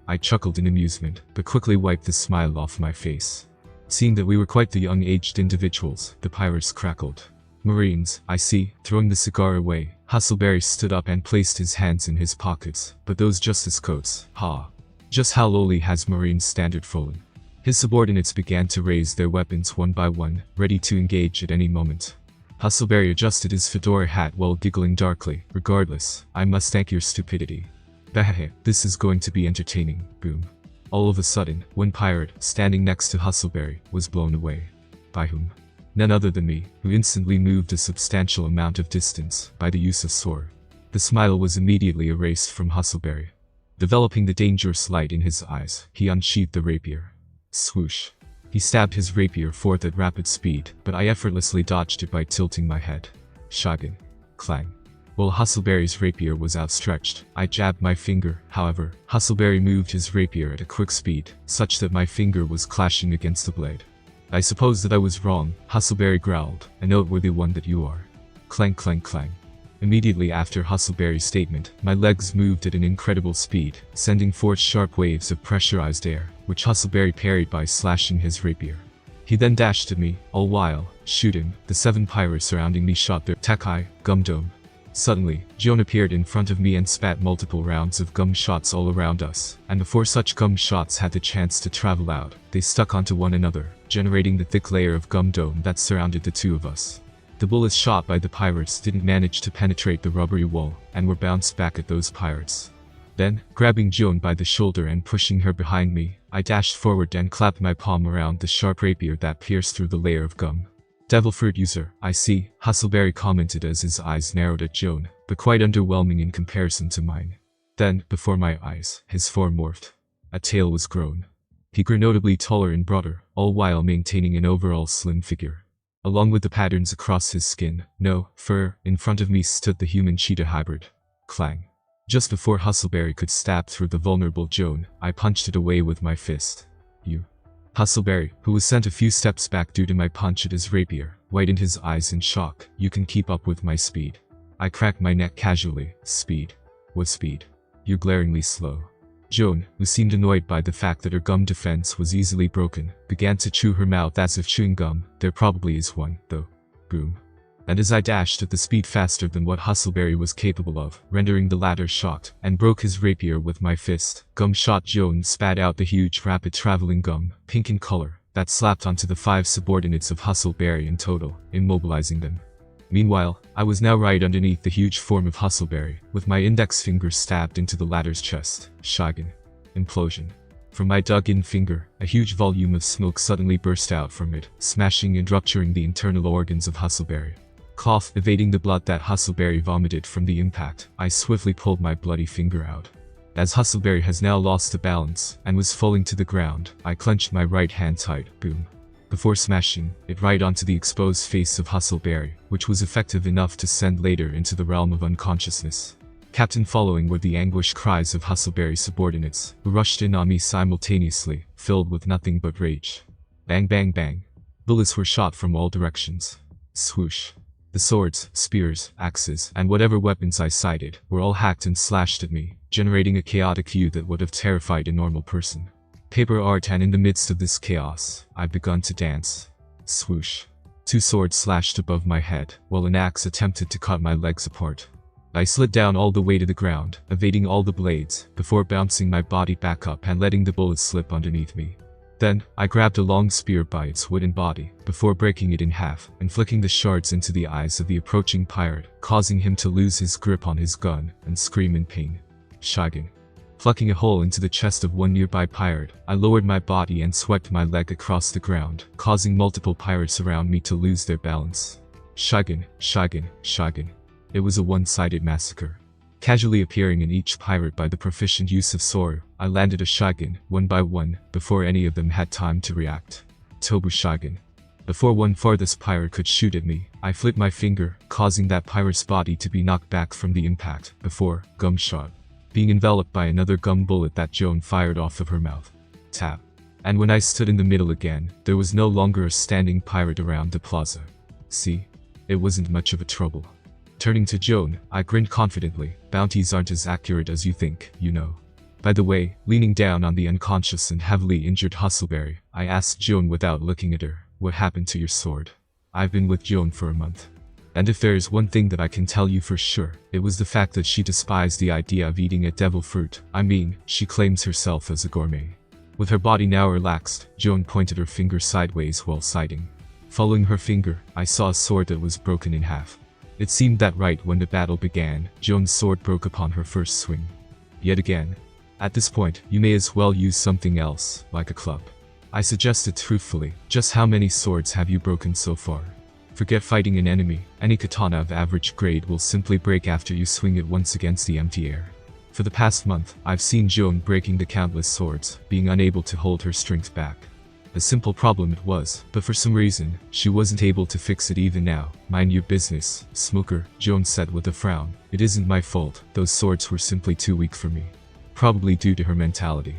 I chuckled in amusement, but quickly wiped the smile off my face. Seeing that we were quite the young-aged individuals, the pirates crackled. "Marines, I see." Throwing the cigar away, Hustleberry stood up and placed his hands in his pockets. "But those justice coats, ha. Just how lowly has Marines' standard fallen?" His subordinates began to raise their weapons one by one, ready to engage at any moment. Hustleberry adjusted his fedora hat while giggling darkly. "Regardless, I must thank your stupidity. Bahehe, this is going to be entertaining." Boom. All of a sudden, one pirate, standing next to Hustleberry, was blown away. By whom? None other than me, who instantly moved a substantial amount of distance by the use of sword. The smile was immediately erased from Hustleberry. Developing the dangerous light in his eyes, he unsheathed the rapier. Swoosh. He stabbed his rapier forth at rapid speed, but I effortlessly dodged it by tilting my head. Shotgun. Clang. While Hustleberry's rapier was outstretched, I jabbed my finger. However, Hustleberry moved his rapier at a quick speed, such that my finger was clashing against the blade. "I suppose that I was wrong," Hustleberry growled, "a noteworthy one that you are." Clang clang clang. Immediately after Hustleberry's statement, my legs moved at an incredible speed, sending forth sharp waves of pressurized air, which Hustleberry parried by slashing his rapier. He then dashed at me, all while, "Shoot him." The 7 pirates surrounding me shot their Takai gum dome. Suddenly, Joan appeared in front of me and spat multiple rounds of gum shots all around us, and before such gum shots had the chance to travel out, they stuck onto one another, generating the thick layer of gum dome that surrounded the two of us. The bullets shot by the pirates didn't manage to penetrate the rubbery wall, and were bounced back at those pirates. Then, grabbing Joan by the shoulder and pushing her behind me, I dashed forward and clapped my palm around the sharp rapier that pierced through the layer of gum. "Devil fruit user, I see," Hustleberry commented as his eyes narrowed at Joan, but quite underwhelming in comparison to mine. Then, before my eyes, his form morphed. A tail was grown. He grew notably taller and broader, all while maintaining an overall slim figure. Along with the patterns across his skin, no fur, in front of me stood the human cheetah hybrid. Clang. Just before Hustleberry could stab through the vulnerable Joan, I punched it away with my fist. "You." Hustleberry, who was sent a few steps back due to my punch at his rapier, widened his eyes in shock. "You can keep up with my speed." I cracked my neck casually. "Speed? What speed? You're glaringly slow." Joan, who seemed annoyed by the fact that her gum defense was easily broken, began to chew her mouth as if chewing gum. "There probably is one, though." Boom. And as I dashed at the speed faster than what Hustleberry was capable of, rendering the latter shocked, and broke his rapier with my fist, Gum Shot Joan spat out the huge rapid-traveling gum, pink in color, that slapped onto the 5 subordinates of Hustleberry in total, immobilizing them. Meanwhile, I was now right underneath the huge form of Hustleberry, with my index finger stabbed into the latter's chest. Shagan. Implosion. From my dug-in finger, a huge volume of smoke suddenly burst out from it, smashing and rupturing the internal organs of Hustleberry. Cough, evading the blood that Hustleberry vomited from the impact, I swiftly pulled my bloody finger out. As Hustleberry has now lost the balance, and was falling to the ground, I clenched my right hand tight. Boom. Before smashing it right onto the exposed face of Hustleberry, which was effective enough to send later into the realm of unconsciousness. Captain following were the anguished cries of Hustleberry's subordinates, who rushed in on me simultaneously, filled with nothing but rage. Bang bang bang. Bullets were shot from all directions. Swoosh. The swords, spears, axes, and whatever weapons I sighted, were all hacked and slashed at me, generating a chaotic hue that would have terrified a normal person. Paper art, and in the midst of this chaos, I begun to dance. Swoosh. 2 swords slashed above my head, while an axe attempted to cut my legs apart. I slid down all the way to the ground, evading all the blades, before bouncing my body back up and letting the bullets slip underneath me. Then, I grabbed a long spear by its wooden body, before breaking it in half, and flicking the shards into the eyes of the approaching pirate, causing him to lose his grip on his gun, and scream in pain. Shagging. Plucking a hole into the chest of one nearby pirate, I lowered my body and swept my leg across the ground, causing multiple pirates around me to lose their balance. Shagging, shagging, shagging. It was a one-sided massacre. Casually appearing in each pirate by the proficient use of sword, I landed a shaggin, one by one, before any of them had time to react. Tobu shaggin. Before one farthest pirate could shoot at me, I flipped my finger, causing that pirate's body to be knocked back from the impact, before, gum shot, being enveloped by another gum bullet that Joan fired off of her mouth. Tap. And when I stood in the middle again, there was no longer a standing pirate around the plaza. See? It wasn't much of a trouble. Turning to Joan, I grinned confidently. Bounties aren't as accurate as you think, you know. By the way, leaning down on the unconscious and heavily injured Hustleberry, I asked Joan without looking at her, "What happened to your sword?" I've been with Joan for a month. And if there is one thing that I can tell you for sure, it was the fact that she despised the idea of eating a devil fruit. I mean, she claims herself as a gourmet. With her body now relaxed, Joan pointed her finger sideways while sighting. Following her finger, I saw a sword that was broken in half. It seemed that right when the battle began, Joan's sword broke upon her first swing. Yet again. At this point, you may as well use something else, like a club. I suggested truthfully. Just how many swords have you broken so far? Forget fighting an enemy. Any katana of average grade will simply break after you swing it once against the empty air. For the past month, I've seen Joan breaking the countless swords, being unable to hold her strength back. A simple problem it was, but for some reason, she wasn't able to fix it even now. Mind your business, smoker, Joan said with a frown. It isn't my fault, those swords were simply too weak for me. Probably due to her mentality.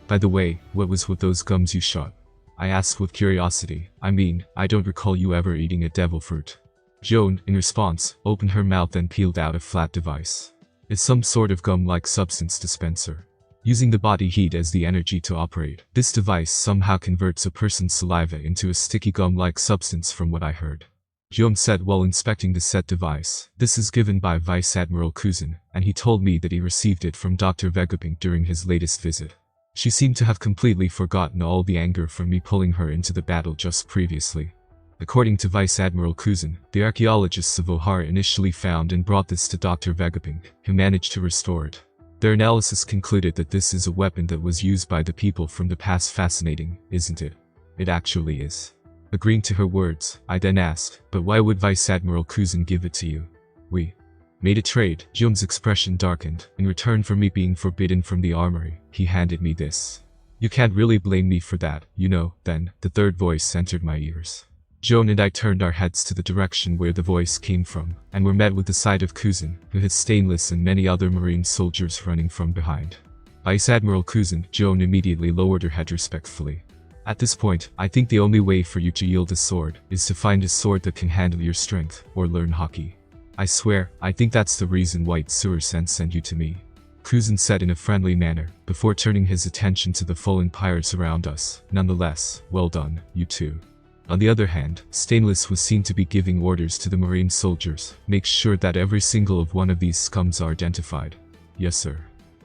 By the way, what was with those gums you shot? I asked with curiosity. I mean, I don't recall you ever eating a devil fruit. Joan, in response, opened her mouth and peeled out a flat device. It's some sort of gum-like substance dispenser. Using the body heat as the energy to operate, this device somehow converts a person's saliva into a sticky gum-like substance from what I heard. Joan said while inspecting the said device. This is given by Vice Admiral Kuzin, and he told me that he received it from Dr. Vegapunk during his latest visit. She seemed to have completely forgotten all the anger from me pulling her into the battle just previously. According to Vice Admiral Kuzin, the archaeologists of Ohara initially found and brought this to Dr. Vegapunk, who managed to restore it. Their analysis concluded that this is a weapon that was used by the people from the past. Fascinating, isn't it? It actually is. Agreeing to her words, I then asked, but why would Vice Admiral Kuzin give it to you? We made a trade. Joan's expression darkened. In return for me being forbidden from the armory, he handed me this. You can't really blame me for that, you know. Then, the third voice entered my ears. Joan and I turned our heads to the direction where the voice came from, and were met with the sight of Kuzin, who had Stainless and many other Marine soldiers running from behind. Vice Admiral Kuzin, Joan immediately lowered her head respectfully. At this point, I think the only way for you to yield a sword is to find a sword that can handle your strength, or learn hockey. I swear, I think that's the reason White Sewer-san sent you to me. Kuzan said in a friendly manner, before turning his attention to the fallen pirates around us. Nonetheless, well done, you two. On the other hand, Stainless was seen to be giving orders to the Marine soldiers. Make sure that every single of one of these scums are identified. Yes, sir.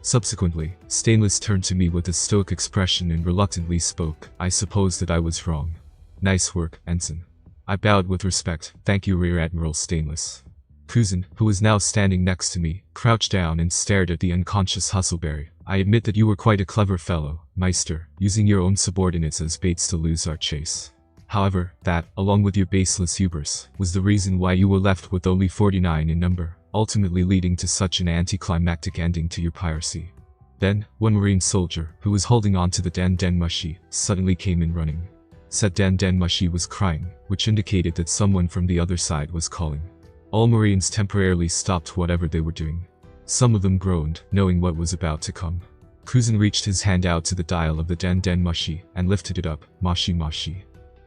Subsequently, Stainless turned to me with a stoic expression and reluctantly spoke. I suppose that I was wrong. Nice work, Ensign. I bowed with respect. Thank you, Rear Admiral Stainless. Kuzan, who was now standing next to me, crouched down and stared at the unconscious Hustleberry. I admit that you were quite a clever fellow, Meister, using your own subordinates as baits to lose our chase. However, that, along with your baseless hubris, was the reason why you were left with only 49 in number, ultimately leading to such an anticlimactic ending to your piracy. Then, one Marine soldier, who was holding on to the Den Mushi, suddenly came in running. Said Den Mushi was crying, which indicated that someone from the other side was calling. All Marines temporarily stopped whatever they were doing. Some of them groaned, knowing what was about to come. Kuzan reached his hand out to the dial of the Den Mushi, and lifted it up. Mashi.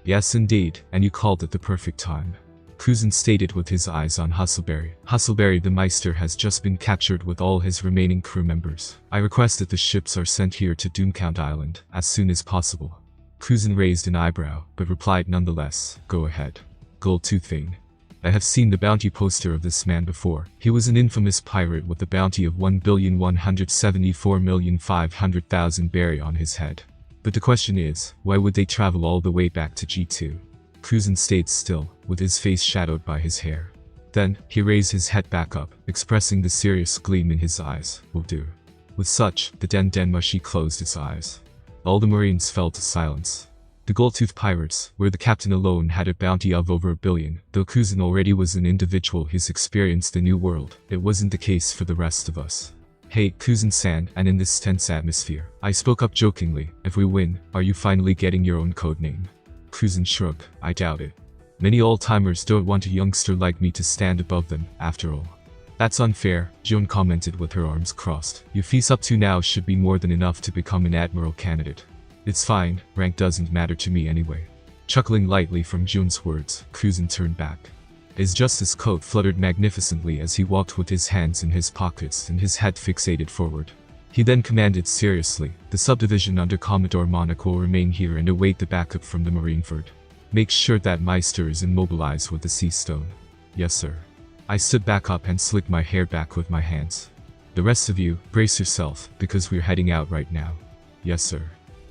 Yes indeed, and you called at the perfect time. Kuzan stated with his eyes on Hustleberry. Hustleberry the Meister has just been captured with all his remaining crew members. I request that the ships are sent here to Doomcount Island, as soon as possible. Kuzan raised an eyebrow, but replied nonetheless. Go ahead. Goldtooth Vane. I have seen the bounty poster of this man before. He was an infamous pirate with a bounty of 1,174,500,000 berry on his head. But the question is, why would they travel all the way back to G2? Kuzan stayed still, with his face shadowed by his hair. Then, he raised his head back up, expressing the serious gleam in his eyes. Will do. With such, the Den Mushi closed its eyes. All the Marines fell to silence. The Goldtooth Pirates, where the captain alone had a bounty of over 1 billion, though Kuzan already was an individual who's experienced the new world, it wasn't the case for the rest of us. Hey, Kuzan-san, and in this tense atmosphere, I spoke up jokingly, if we win, are you finally getting your own codename? Kuzan shrugged, I doubt it. Many old-timers don't want a youngster like me to stand above them, after all. That's unfair, Joan commented with her arms crossed. Your fees up to now should be more than enough to become an admiral candidate. It's fine, rank doesn't matter to me anyway. Chuckling lightly from Jun's words, Kuzan turned back. His justice coat fluttered magnificently as he walked with his hands in his pockets and his head fixated forward. He then commanded seriously, the subdivision under Commodore Monarch will remain here and await the backup from the Marineford. Make sure that Meister is immobilized with the sea stone. Yes sir. I stood back up and slicked my hair back with my hands. The rest of you, brace yourself, because we're heading out right now. Yes sir.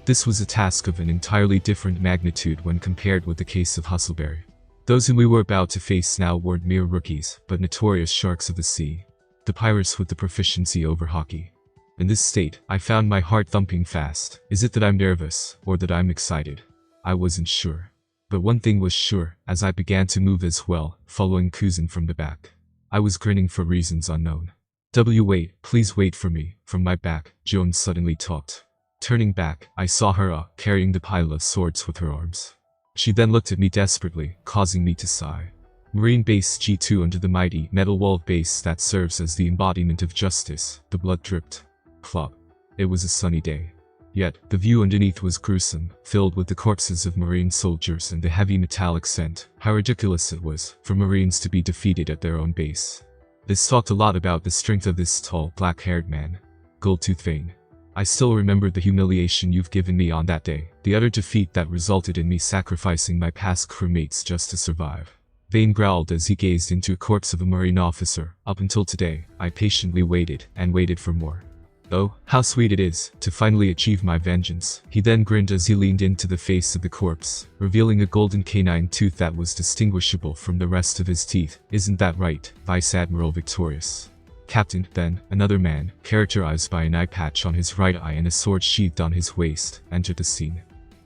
This was a task of an entirely different magnitude when compared with the case of Hustleberry. Those whom we were about to face now weren't mere rookies, but notorious sharks of the sea. The pirates with the proficiency over hockey. In this state, I found my heart thumping fast. Is it that I'm nervous, or that I'm excited? I wasn't sure. But one thing was sure, as I began to move as well, following Kuzan from the back. I was grinning for reasons unknown. Wait, please wait for me. From my back, Joan suddenly talked. Turning back, I saw her carrying the pile of swords with her arms. She then looked at me desperately, causing me to sigh. Marine Base G2 under the mighty metal-walled base that serves as the embodiment of justice, the blood dripped. Plop. It was a sunny day. Yet, the view underneath was gruesome, filled with the corpses of Marine soldiers and the heavy metallic scent. How ridiculous it was for Marines to be defeated at their own base. This talked a lot about the strength of this tall, black-haired man. Goldtooth Vane. I still remember the humiliation you've given me on that day, the utter defeat that resulted in me sacrificing my past crewmates just to survive. Vane growled as he gazed into a corpse of a Marine officer. Up until today, I patiently waited, and waited for more. Oh, how sweet it is, to finally achieve my vengeance. He then grinned as he leaned into the face of the corpse, revealing a golden canine tooth that was distinguishable from the rest of his teeth. Isn't that right, Vice Admiral Victorious? Captain, then, another man, characterized by an eye patch on his right eye and a sword sheathed on his waist, entered the scene.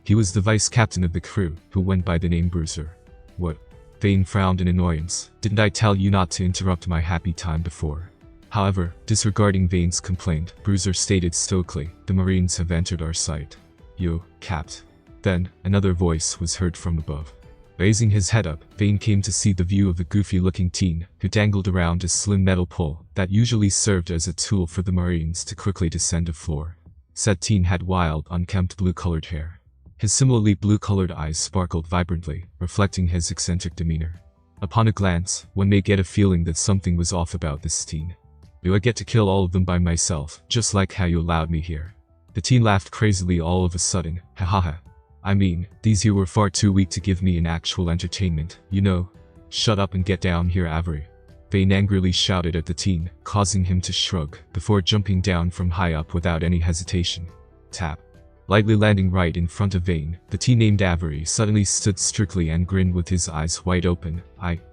He was the vice captain of the crew, who went by the name Bruiser. What? Vane frowned in annoyance. Didn't I tell you not to interrupt my happy time before? However, disregarding Vane's complaint, Bruiser stated stoically, the Marines have entered our sight. Yo, Capt. Then, another voice was heard from above. Raising his head up, Vane came to see the view of a goofy-looking teen who dangled around a slim metal pole that usually served as a tool for the Marines to quickly descend a floor. Said teen had wild, unkempt blue-colored hair. His similarly blue-colored eyes sparkled vibrantly, reflecting his eccentric demeanor. Upon a glance, one may get a feeling that something was off about this teen. Do I get to kill all of them by myself, just like how you allowed me here? The teen laughed crazily all of a sudden. Ha ha ha. I mean, these here were far too weak to give me an actual entertainment, you know? Shut up and get down here, Avery. Vane angrily shouted at the teen, causing him to shrug, before jumping down from high up without any hesitation. Tap. Lightly landing right in front of Vane, the teen named Avery suddenly stood strictly and grinned with his eyes wide open.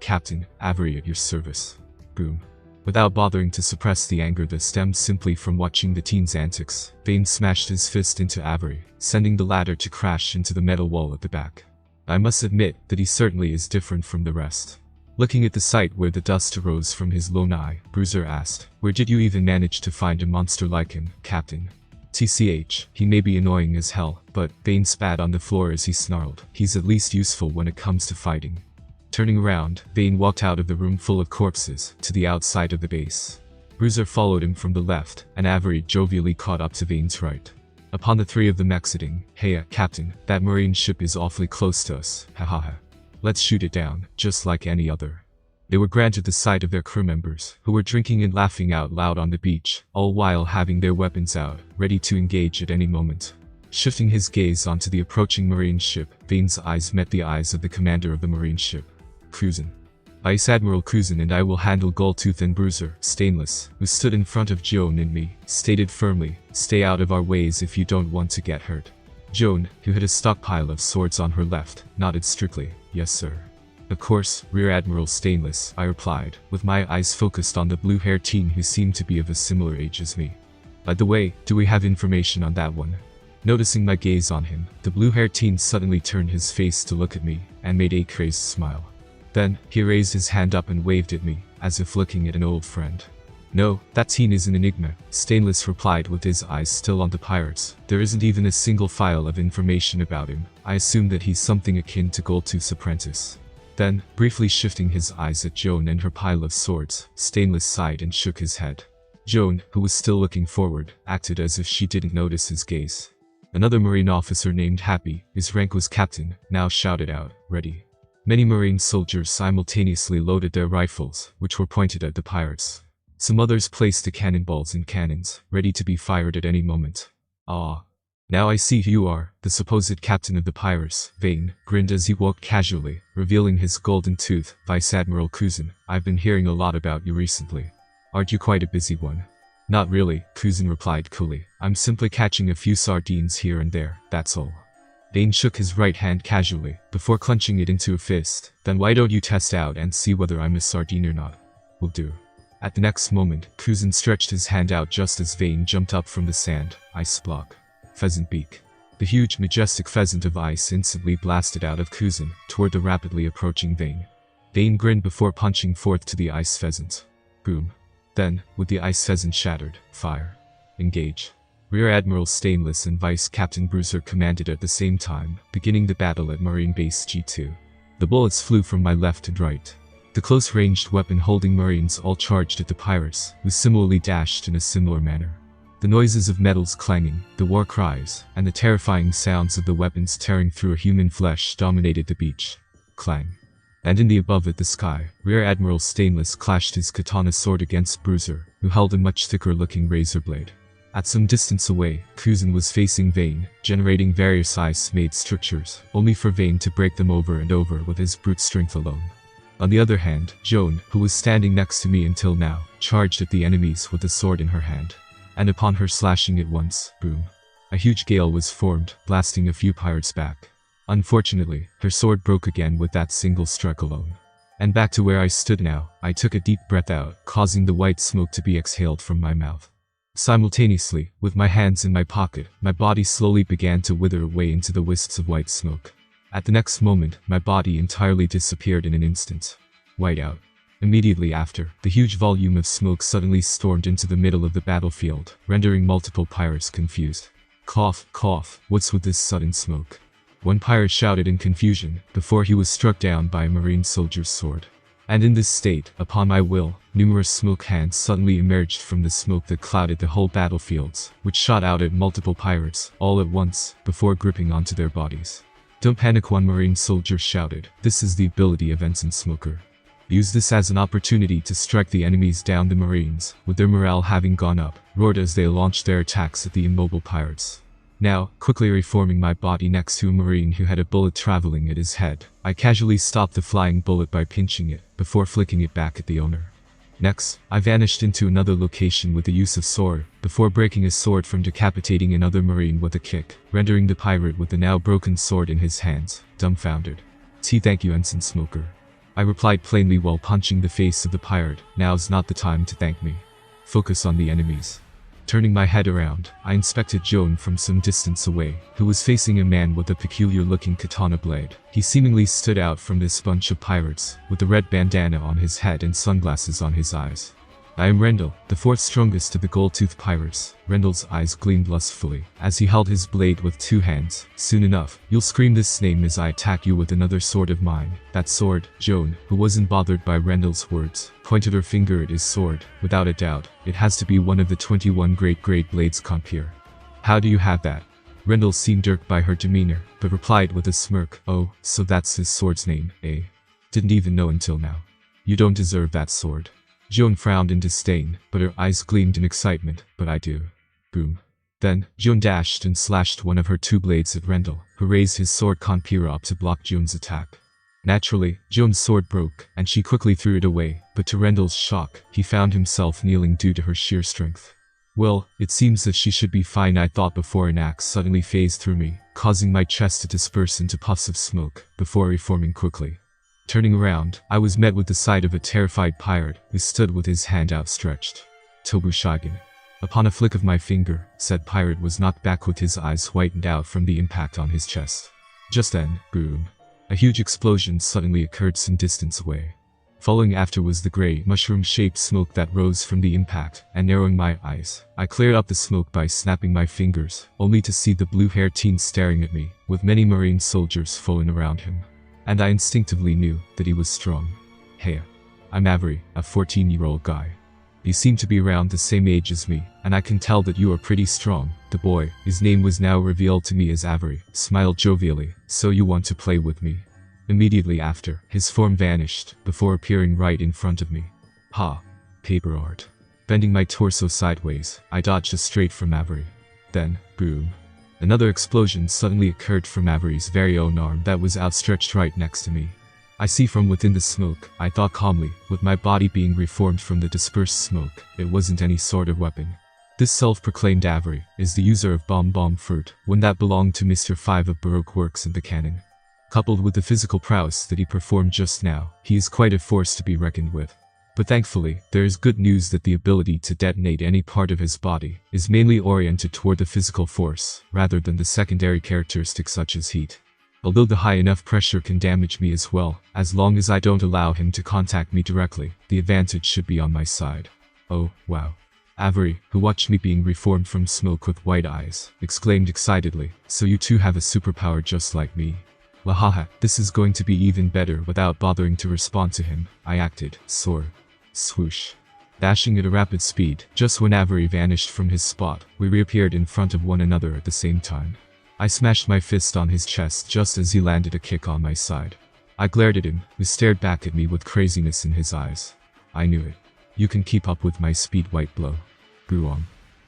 Captain, Avery at your service. Boom. Without bothering to suppress the anger that stemmed simply from watching the teen's antics, Vane smashed his fist into Avery, sending the latter to crash into the metal wall at the back. I must admit that he certainly is different from the rest. Looking at the site where the dust arose from his lone eye, Bruiser asked, "Where did you even manage to find a monster like him, Captain?" TCH, he may be annoying as hell, but Vane spat on the floor as he snarled, "He's at least useful when it comes to fighting." Turning around, Vane walked out of the room full of corpses, to the outside of the base. Bruiser followed him from the left, and Avery jovially caught up to Vane's right. Upon the three of them exiting, "Hey, Captain, that marine ship is awfully close to us, ha ha ha. Let's shoot it down, just like any other." They were granted the sight of their crew members, who were drinking and laughing out loud on the beach, all while having their weapons out, ready to engage at any moment. Shifting his gaze onto the approaching marine ship, Vane's eyes met the eyes of the commander of the marine ship. "Cruisin'. Vice Admiral Cruisin' and I will handle Goldtooth and Bruiser, Stainless, who stood in front of Joan and me, stated firmly, stay out of our ways if you don't want to get hurt." Joan, who had a stockpile of swords on her left, nodded strictly, "Yes sir." "Of course, Rear Admiral Stainless," I replied, with my eyes focused on the blue-haired teen who seemed to be of a similar age as me. "By the way, do we have information on that one?" Noticing my gaze on him, the blue-haired teen suddenly turned his face to look at me, and made a crazed smile. Then, he raised his hand up and waved at me, as if looking at an old friend. "No, that teen is an enigma," Stainless replied with his eyes still on the pirates. "There isn't even a single file of information about him. I assume that he's something akin to Goldtooth's apprentice." Then, briefly shifting his eyes at Joan and her pile of swords, Stainless sighed and shook his head. Joan, who was still looking forward, acted as if she didn't notice his gaze. Another Marine officer named Happy, his rank was captain, now shouted out, "Ready." Many Marine soldiers simultaneously loaded their rifles, which were pointed at the pirates. Some others placed the cannonballs in cannons, ready to be fired at any moment. "Ah. Now I see who you are, the supposed captain of the pirates." Vane grinned as he walked casually, revealing his golden tooth. "Vice Admiral Cruisin', I've been hearing a lot about you recently. Aren't you quite a busy one?" "Not really," Cruisin' replied coolly. "I'm simply catching a few sardines here and there, that's all." Vane shook his right hand casually, before clenching it into a fist. "Then why don't you test out and see whether I'm a sardine or not?" "Will do." At the next moment, Cruisin' stretched his hand out just as Vane jumped up from the sand. Ice block. Pheasant beak. The huge, majestic pheasant of ice instantly blasted out of Cruisin' toward the rapidly approaching Vane. Vane grinned before punching forth to the ice pheasant. Boom. Then, with the ice pheasant shattered, fire. Engage. Rear Admiral Stainless and Vice Captain Bruiser commanded at the same time, beginning the battle at Marine Base G2. The bullets flew from my left and right. The close-ranged weapon-holding Marines all charged at the pirates, who similarly dashed in a similar manner. The noises of metals clanging, the war cries, and the terrifying sounds of the weapons tearing through human flesh dominated the beach. Clang. And in the above it the sky, Rear Admiral Stainless clashed his katana sword against Bruiser, who held a much thicker-looking razor blade. At some distance away, Cruisin' was facing Vane, generating various ice-made structures, only for Vane to break them over and over with his brute strength alone. On the other hand, Joan, who was standing next to me until now, charged at the enemies with a sword in her hand. And upon her slashing it once, boom. A huge gale was formed, blasting a few pirates back. Unfortunately, her sword broke again with that single strike alone. And back to where I stood now, I took a deep breath out, causing the white smoke to be exhaled from my mouth. Simultaneously, with my hands in my pocket, my body slowly began to wither away into the wisps of white smoke. At the next moment, my body entirely disappeared in an instant. White out. Immediately after, the huge volume of smoke suddenly stormed into the middle of the battlefield, rendering multiple pirates confused. Cough, cough, what's with this sudden smoke? One pirate shouted in confusion, before he was struck down by a Marine soldier's sword. And in this state, upon my will, numerous smoke hands suddenly emerged from the smoke that clouded the whole battlefields, which shot out at multiple pirates, all at once, before gripping onto their bodies. "Don't panic," one Marine soldier shouted. "This is the ability of Ensign Smoker. Use this as an opportunity to strike the enemies down." The Marines, with their morale having gone up, roared as they launched their attacks at the immobile pirates. Now, quickly reforming my body next to a Marine who had a bullet traveling at his head, I casually stopped the flying bullet by pinching it, before flicking it back at the owner. Next, I vanished into another location with the use of sword, before breaking a sword from decapitating another Marine with a kick, rendering the pirate with the now broken sword in his hands dumbfounded. "Thank you, Ensign Smoker," I replied plainly while punching the face of the pirate. "Now's not the time to thank me. Focus on the enemies." Turning my head around, I inspected Joan from some distance away, who was facing a man with a peculiar-looking katana blade. He seemingly stood out from this bunch of pirates, with a red bandana on his head and sunglasses on his eyes. "I am Rendell, the fourth strongest of the gold-toothed pirates." Rendell's eyes gleamed lustfully, as he held his blade with two hands. "Soon enough, you'll scream this name as I attack you with another sword of mine." "That sword?" Joan, who wasn't bothered by Rendell's words, pointed her finger at his sword. "Without a doubt, it has to be one of the 21 great blades Compeer." "How do you have that?" Rendell seemed irked by her demeanor, but replied with a smirk. "Oh, so that's his sword's name, eh? Didn't even know until now. You don't deserve that sword." Joan frowned in disdain, but her eyes gleamed in excitement. "But I do." Boom. Then, Joan dashed and slashed one of her two blades at Rendell, who raised his sword Compeer up to block Joan's attack. Naturally, Joan's sword broke, and she quickly threw it away, but to Rendell's shock, he found himself kneeling due to her sheer strength. "Well, it seems that she should be fine," I thought before an axe suddenly phased through me, causing my chest to disperse into puffs of smoke, before reforming quickly. Turning around, I was met with the sight of a terrified pirate, who stood with his hand outstretched. "Tobu Shigen." Upon a flick of my finger, said pirate was knocked back with his eyes whitened out from the impact on his chest. Just then, boom. A huge explosion suddenly occurred some distance away. Following after was the gray, mushroom-shaped smoke that rose from the impact, and narrowing my eyes, I cleared up the smoke by snapping my fingers, only to see the blue-haired teen staring at me, with many Marine soldiers falling around him. And I instinctively knew that he was strong. "Hey, I'm Avery, a 14-year-old guy. You seem to be around the same age as me, and I can tell that you are pretty strong." The boy, his name was now revealed to me as Avery, smiled jovially. "So you want to play with me?" Immediately after, his form vanished, before appearing right in front of me. Ha! Paper art. Bending my torso sideways, I dodged straight from Avery. Then, boom. Another explosion suddenly occurred from Avery's very own arm that was outstretched right next to me. "I see from within the smoke," I thought calmly, with my body being reformed from the dispersed smoke. It wasn't any sort of weapon. This self-proclaimed Avery is the user of bomb fruit, one that belonged to Mr. 5 of Baroque works in the canon. Coupled with the physical prowess that he performed just now, he is quite a force to be reckoned with. But thankfully, there is good news that the ability to detonate any part of his body is mainly oriented toward the physical force, rather than the secondary characteristics such as heat. Although the high enough pressure can damage me as well, as long as I don't allow him to contact me directly, the advantage should be on my side. "Oh, wow." Avery, who watched me being reformed from smoke with white eyes, exclaimed excitedly, "So you too have a superpower just like me." Wahaha, this is going to be even better. Without bothering to respond to him, I acted, sword. Swoosh. Dashing at a rapid speed, just when Avery vanished from his spot, we reappeared in front of one another at the same time. I smashed my fist on his chest just as he landed a kick on my side. I glared at him, who stared back at me with craziness in his eyes. I knew it. "You can keep up with my speed, white blow." Grew on.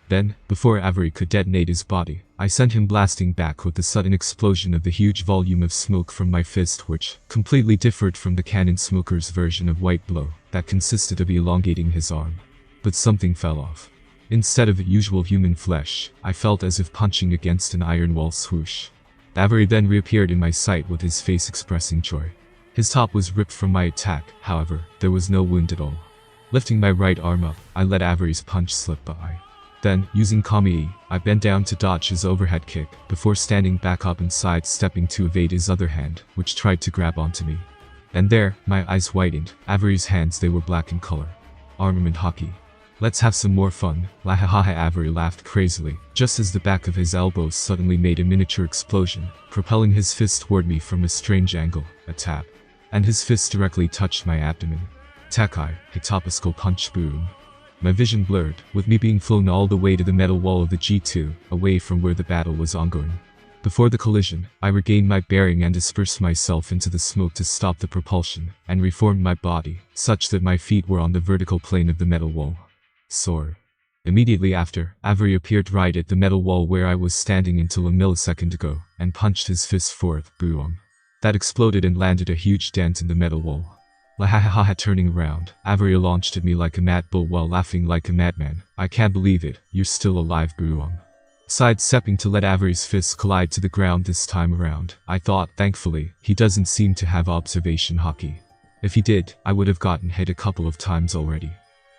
Then, before Avery could detonate his body, I sent him blasting back with the sudden explosion of the huge volume of smoke from my fist, which completely differed from the cannon smoker's version of white blow that consisted of elongating his arm. But something fell off. Instead of the usual human flesh, I felt as if punching against an iron wall. Swoosh. Avery then reappeared in my sight with his face expressing joy. His top was ripped from my attack, however, there was no wound at all. Lifting my right arm up, I let Avery's punch slip by. Then, using Kami, I bent down to dodge his overhead kick, before standing back up and sidestepping to evade his other hand, which tried to grab onto me. And there, my eyes widened. Avery's hands, they were black in color. Armament hockey. "Let's have some more fun." Lahahaha. Avery laughed crazily, just as the back of his elbows suddenly made a miniature explosion, propelling his fist toward me from a strange angle. A tap. and his fist directly touched my abdomen. Takai, Hectopascal punch boom. My vision blurred, with me being flown all the way to the metal wall of the G2, away from where the battle was ongoing. Before the collision, I regained my bearing and dispersed myself into the smoke to stop the propulsion, and reformed my body, such that my feet were on the vertical plane of the metal wall. Soar. Immediately after, Avery appeared right at the metal wall where I was standing until a millisecond ago, and punched his fist forth, boom. That exploded and landed a huge dent in the metal wall. Lahahaha. Turning around, Avery launched at me like a mad bull while laughing like a madman. I can't believe it, you're still alive, boom. Sidestepping to let Avery's fists collide to the ground this time around, I thought, thankfully, he doesn't seem to have observation hockey. If he did, I would have gotten hit a couple of times already.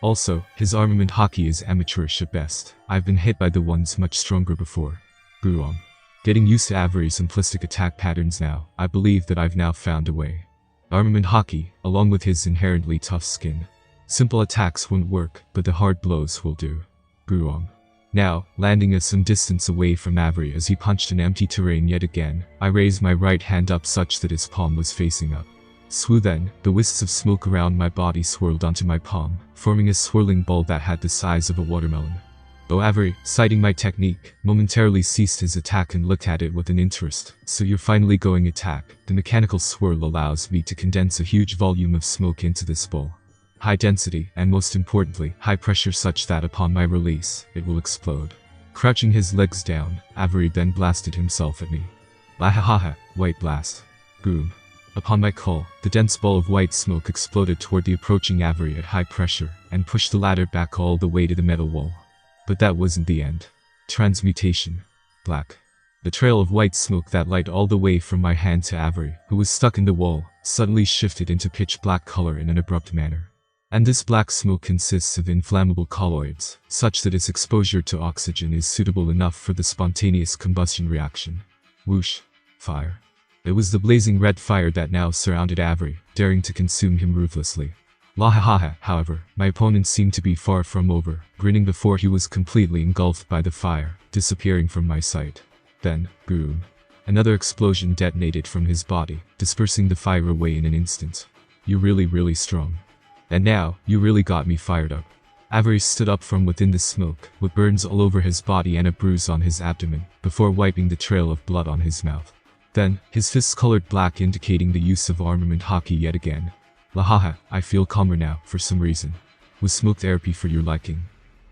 Also, his armament hockey is amateurish at best. I've been hit by the ones much stronger before. Boom. Getting used to Avery's simplistic attack patterns now, I believe that I've now found a way. Armament hockey, along with his inherently tough skin. Simple attacks won't work, but the hard blows will do. Boom. Now, landing at some distance away from Avery as he punched an empty terrain yet again, I raised my right hand up such that his palm was facing up. Swoo. Then, the wisps of smoke around my body swirled onto my palm, forming a swirling ball that had the size of a watermelon. Avery, citing my technique, momentarily ceased his attack and looked at it with an interest. So you're finally going attack. The mechanical swirl allows me to condense a huge volume of smoke into this ball. High density, and most importantly, high pressure such that upon my release, it will explode. Crouching his legs down, Avery then blasted himself at me. Lahahaha, white blast. Boom. Upon my call, the dense ball of white smoke exploded toward the approaching Avery at high pressure, and pushed the latter back all the way to the metal wall. But that wasn't the end. Transmutation. Black. The trail of white smoke that light all the way from my hand to Avery, who was stuck in the wall, suddenly shifted into pitch black color in an abrupt manner. And this black smoke consists of inflammable colloids, such that its exposure to oxygen is suitable enough for the spontaneous combustion reaction. Whoosh. Fire. It was the blazing red fire that now surrounded Avery, daring to consume him ruthlessly. Lahahaha. However, my opponent seemed to be far from over, grinning before he was completely engulfed by the fire, disappearing from my sight. Then, boom. Another explosion detonated from his body, dispersing the fire away in an instant. You're really strong. And now, you really got me fired up. Avery stood up from within the smoke, with burns all over his body and a bruise on his abdomen, before wiping the trail of blood on his mouth. Then, his fists colored black, indicating the use of armament hockey yet again. Lahaha, I feel calmer now, for some reason. Was smoke therapy for your liking?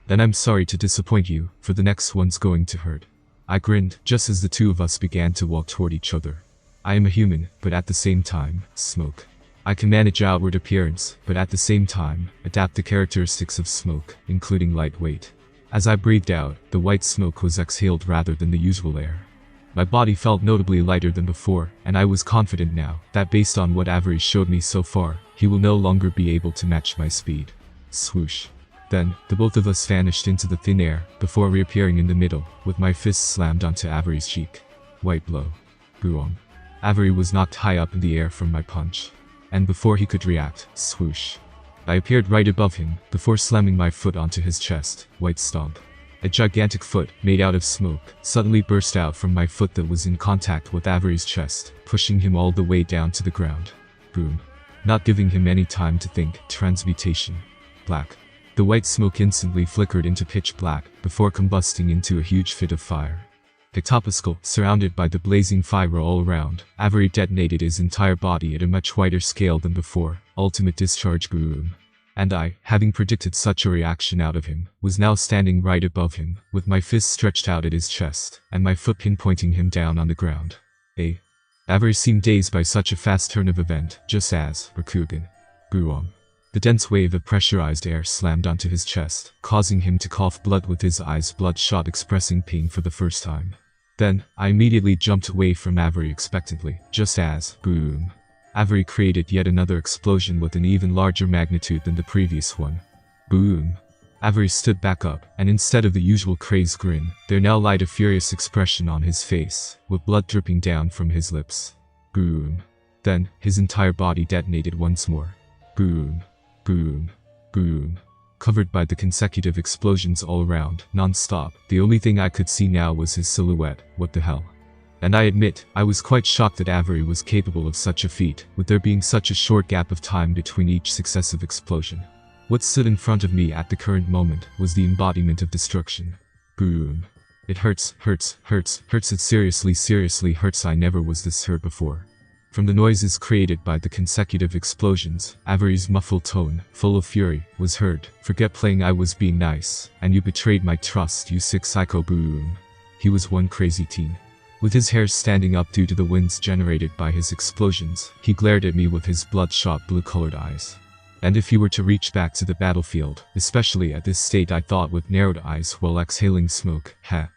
Then I'm sorry to disappoint you, for the next one's going to hurt. I grinned, just as the two of us began to walk toward each other. I am a human, but at the same time, smoke. I can manage outward appearance, but at the same time, adapt the characteristics of smoke, including lightweight. As I breathed out, the white smoke was exhaled rather than the usual air. My body felt notably lighter than before, and I was confident now that based on what Avery showed me so far, he will no longer be able to match my speed. Swoosh. Then, the both of us vanished into the thin air, before reappearing in the middle, with my fist slammed onto Avery's cheek. White blow. Boom. Avery was knocked high up in the air from my punch. And before he could react, swoosh. I appeared right above him, before slamming my foot onto his chest. White stomp. A gigantic foot, made out of smoke, suddenly burst out from my foot that was in contact with Avery's chest, pushing him all the way down to the ground. Boom. Not giving him any time to think. Transmutation. Black. The white smoke instantly flickered into pitch black, before combusting into a huge fit of fire. Hectopascal, surrounded by the blazing fire all around, Avery detonated his entire body at a much wider scale than before. Ultimate discharge. Boom. And I, having predicted such a reaction out of him, was now standing right above him, with my fist stretched out at his chest, and my foot pinpointing him down on the ground. Avery seemed dazed by such a fast turn of event, just as, Rakugan. Boom. The dense wave of pressurized air slammed onto his chest, causing him to cough blood with his eyes bloodshot, expressing pain for the first time. Then, I immediately jumped away from Avery expectantly, just as, boom. Avery created yet another explosion with an even larger magnitude than the previous one. Boom. Avery stood back up, and instead of the usual crazed grin, there now lied a furious expression on his face, with blood dripping down from his lips. Boom. Then, his entire body detonated once more. Boom. Boom. Boom. Covered by the consecutive explosions all around, non-stop, the only thing I could see now was his silhouette. What the hell? And I admit, I was quite shocked that Avery was capable of such a feat, with there being such a short gap of time between each successive explosion. What stood in front of me at the current moment was the embodiment of destruction. Boom. It hurts, hurts, hurts, hurts. It seriously hurts. I never was this hurt before. From the noises created by the consecutive explosions, Avery's muffled tone, full of fury, was heard. Forget playing I was being nice, and you betrayed my trust, you sick psycho. Boom. He was one crazy teen. With his hair standing up due to the winds generated by his explosions, he glared at me with his bloodshot blue-colored eyes. And if he were to reach back to the battlefield, especially at this state, I thought, with narrowed eyes while exhaling smoke,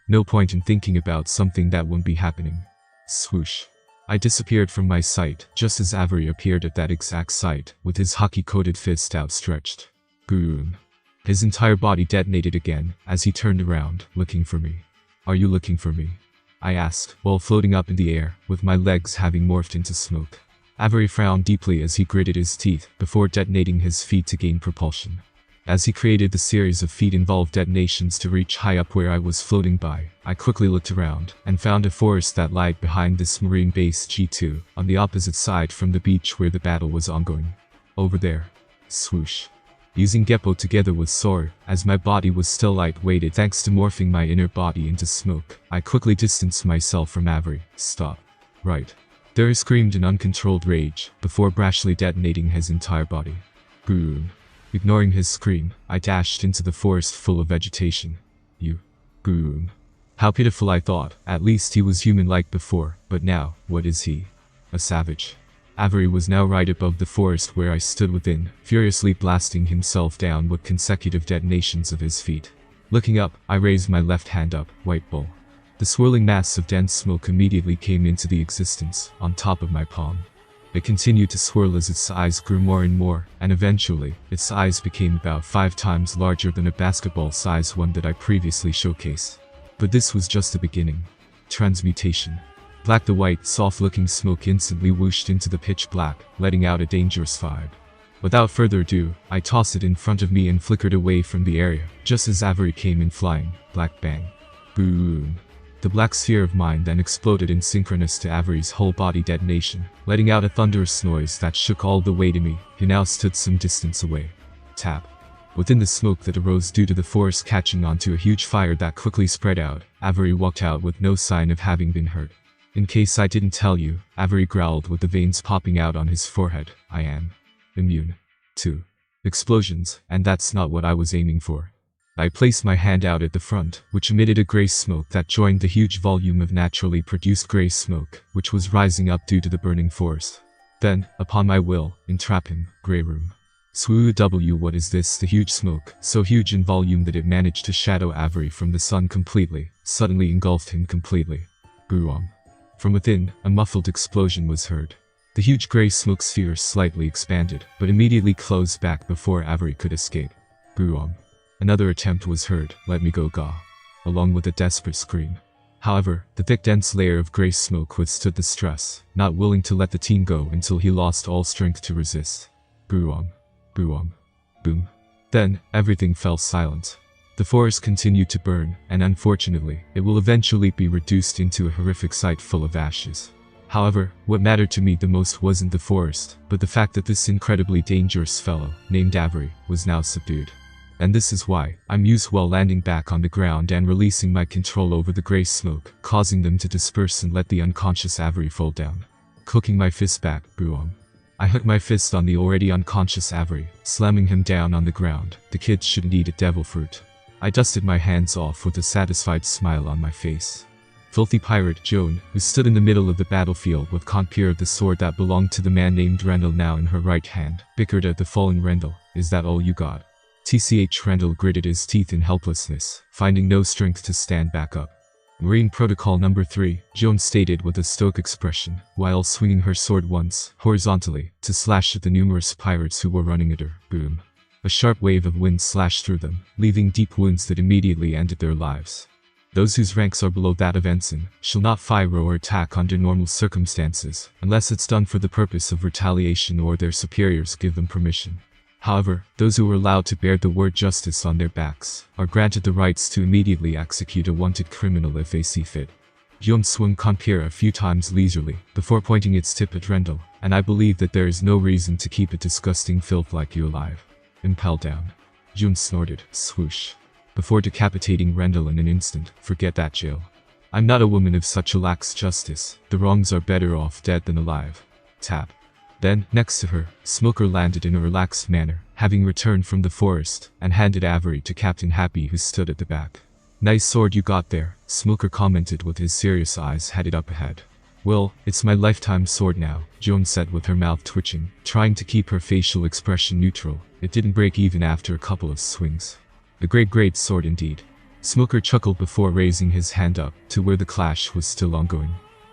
no point in thinking about something that won't be happening. Swoosh. I disappeared from my sight, just as Avery appeared at that exact site, with his hockey-coated fist outstretched. Boom. His entire body detonated again, as he turned around, looking for me. Are you looking for me? I asked, while floating up in the air, with my legs having morphed into smoke. Avery frowned deeply as he gritted his teeth, before detonating his feet to gain propulsion. As he created the series of feet-involved detonations to reach high up where I was floating by, I quickly looked around, and found a forest that lied behind this marine base G2, on the opposite side from the beach where the battle was ongoing. Over there. Swoosh. Using Geppo together with Sword, as my body was still light-weighted thanks to morphing my inner body into smoke, I quickly distanced myself from Avery. Stop. Right. There screamed in uncontrolled rage, before brashly detonating his entire body. Boom. Ignoring his scream, I dashed into the forest full of vegetation. You. Boom. How pitiful, I thought. At least he was human-like before, but now, what is he? A savage. Avery was now right above the forest where I stood within, furiously blasting himself down with consecutive detonations of his feet. Looking up, I raised my left hand up, white bull. The swirling mass of dense smoke immediately came into the existence, on top of my palm. It continued to swirl as its size grew more and more, and eventually, its size became about 5 times larger than a basketball-sized one that I previously showcased. But this was just the beginning. Transmutation. Black to white, soft-looking smoke instantly whooshed into the pitch black, letting out a dangerous vibe. Without further ado, I tossed it in front of me and flickered away from the area, just as Avery came in flying. Black bang. Boom. The black sphere of mine then exploded in synchronous to Avery's whole body detonation, letting out a thunderous noise that shook all the way to me. He now stood some distance away. Tap. Within the smoke that arose due to the forest catching onto a huge fire that quickly spread out, Avery walked out with no sign of having been hurt. In case I didn't tell you, Avery growled with the veins popping out on his forehead. I am immune to explosions, and that's not what I was aiming for. I placed my hand out at the front, which emitted a gray smoke that joined the huge volume of naturally produced gray smoke, which was rising up due to the burning forest. Then, upon my will, entrap him. Gray room. Swoo W. What is this? The huge smoke, so huge in volume that it managed to shadow Avery from the sun completely, suddenly engulfed him completely. Boom. From within, a muffled explosion was heard. The huge gray smoke sphere slightly expanded, but immediately closed back before Avery could escape. Boom. Another attempt was heard. Let me go, Ga. Along with a desperate scream. However, the thick dense layer of gray smoke withstood the stress, not willing to let the teen go until he lost all strength to resist. Boom. Boom. Boom. Then, everything fell silent. The forest continued to burn, and unfortunately, it will eventually be reduced into a horrific sight full of ashes. However, what mattered to me the most wasn't the forest, but the fact that this incredibly dangerous fellow, named Avery, was now subdued. And this is why, I mused while landing back on the ground and releasing my control over the gray smoke, causing them to disperse and let the unconscious Avery fall down. Cooking my fist back. Boom. I hooked my fist on the already unconscious Avery, slamming him down on the ground. The kids shouldn't eat a devil fruit. I dusted my hands off with a satisfied smile on my face. Filthy pirate Joan, who stood in the middle of the battlefield with Conpier of the sword that belonged to the man named Rendell now in her right hand, bickered at the fallen Rendell. Is that all you got? TCH Rendell gritted his teeth in helplessness, finding no strength to stand back up. Marine Protocol Number 3, Joan stated with a stoic expression, while swinging her sword once, horizontally, to slash at the numerous pirates who were running at her. Boom. A sharp wave of wind slashed through them, leaving deep wounds that immediately ended their lives. Those whose ranks are below that of ensign shall not fire or attack under normal circumstances, unless it's done for the purpose of retaliation or their superiors give them permission. However, those who are allowed to bear the word justice on their backs are granted the rights to immediately execute a wanted criminal if they see fit. Yum swung Conquera a few times leisurely, before pointing its tip at Rendell, and I believe that there is no reason to keep a disgusting filth like you alive. Impel down. Yum snorted, swoosh. Before decapitating Rendell in an instant, forget that jail. I'm not a woman of such a lax justice, the wrongs are better off dead than alive. Tap. Then, next to her, Smoker landed in a relaxed manner, having returned from the forest, and handed Avery to Captain Happy who stood at the back. Nice sword you got there, Smoker commented with his serious eyes headed up ahead. Well, it's my lifetime sword now, Joan said with her mouth twitching, trying to keep her facial expression neutral. It didn't break even after a couple of swings. A great sword indeed. Smoker chuckled before raising his hand up to where the clash was still ongoing.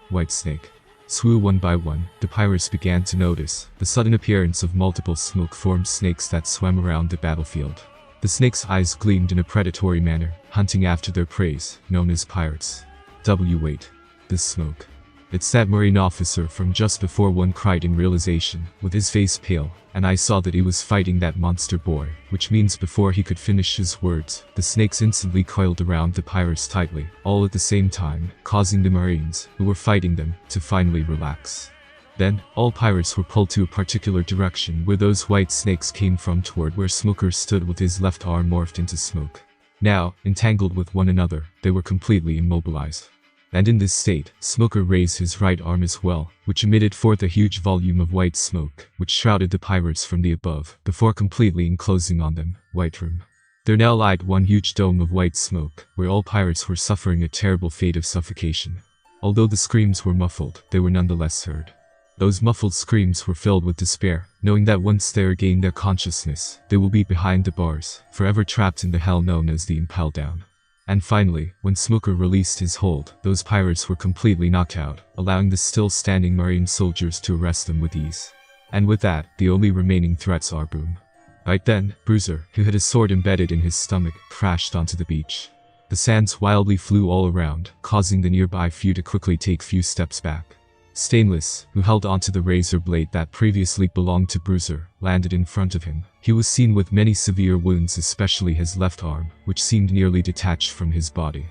White Snake. Swoo one by one, the pirates began to notice the sudden appearance of multiple smoke-formed snakes that swam around the battlefield. The snakes' eyes gleamed in a predatory manner, hunting after their prey, known as pirates. Wait. This smoke. It's that Marine officer from just before, one cried in realization, with his face pale, and I saw that he was fighting that monster boy, which means before he could finish his words, the snakes instantly coiled around the pirates tightly, all at the same time, causing the Marines, who were fighting them, to finally relax. Then, all pirates were pulled to a particular direction where those white snakes came from, toward where Smoker stood with his left arm morphed into smoke. Now, entangled with one another, they were completely immobilized. And in this state, Smoker raised his right arm as well, which emitted forth a huge volume of white smoke, which shrouded the pirates from the above, before completely enclosing on them. White Room. There now lied one huge dome of white smoke, where all pirates were suffering a terrible fate of suffocation. Although the screams were muffled, they were nonetheless heard. Those muffled screams were filled with despair, knowing that once they regain their consciousness, they will be behind the bars, forever trapped in the hell known as the Impel Down. And finally, when Smoker released his hold, those pirates were completely knocked out, allowing the still-standing Marine soldiers to arrest them with ease. And with that, the only remaining threats are boom. Right then, Bruiser, who had a sword embedded in his stomach, crashed onto the beach. The sands wildly flew all around, causing the nearby few to quickly take few steps back. Stainless, who held onto the razor blade that previously belonged to Bruiser, landed in front of him. He was seen with many severe wounds, especially his left arm, which seemed nearly detached from his body.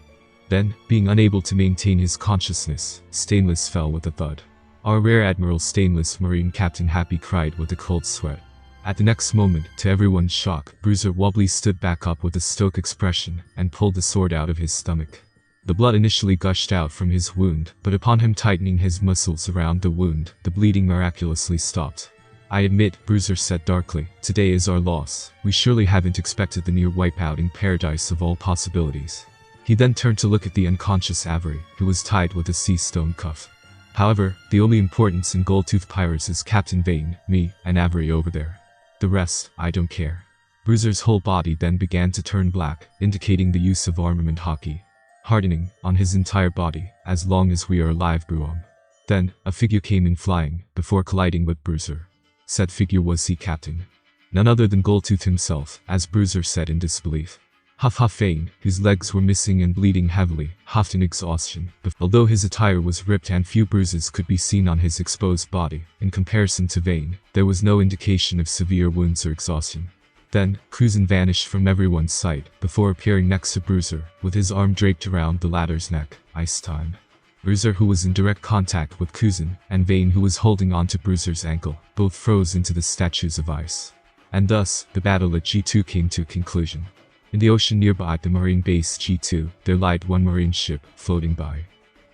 Then, being unable to maintain his consciousness, Stainless fell with a thud. Our Rear Admiral Stainless Marine Captain Happy cried with a cold sweat. At the next moment, to everyone's shock, Bruiser wobbly stood back up with a stoic expression and pulled the sword out of his stomach. The blood initially gushed out from his wound, but upon him tightening his muscles around the wound, the bleeding miraculously stopped. I admit, Bruiser said darkly, today is our loss. We surely haven't expected the near wipeout in paradise of all possibilities. He then turned to look at the unconscious Avery, who was tied with a sea stone cuff. However, the only importance in Goldtooth Pirates is Captain Vane, me, and Avery over there. The rest, I don't care. Bruiser's whole body then began to turn black, indicating the use of armament hockey. Hardening, on his entire body, as long as we are alive, Bruom. Then, a figure came in flying, before colliding with Bruiser. Said figure was Sea Captain. None other than Goldtooth himself, as Bruiser said in disbelief. Huff Vane, whose legs were missing and bleeding heavily, huffed in exhaustion, although his attire was ripped and few bruises could be seen on his exposed body. In comparison to Vane, there was no indication of severe wounds or exhaustion. Then, Cruisin vanished from everyone's sight, before appearing next to Bruiser, with his arm draped around the latter's neck. Ice time. Bruiser, who was in direct contact with Cruisin, and Vane, who was holding on to Bruiser's ankle, both froze into the statues of ice. And thus, the battle at G2 came to a conclusion. In the ocean nearby the Marine base G2, there lied one Marine ship, floating by.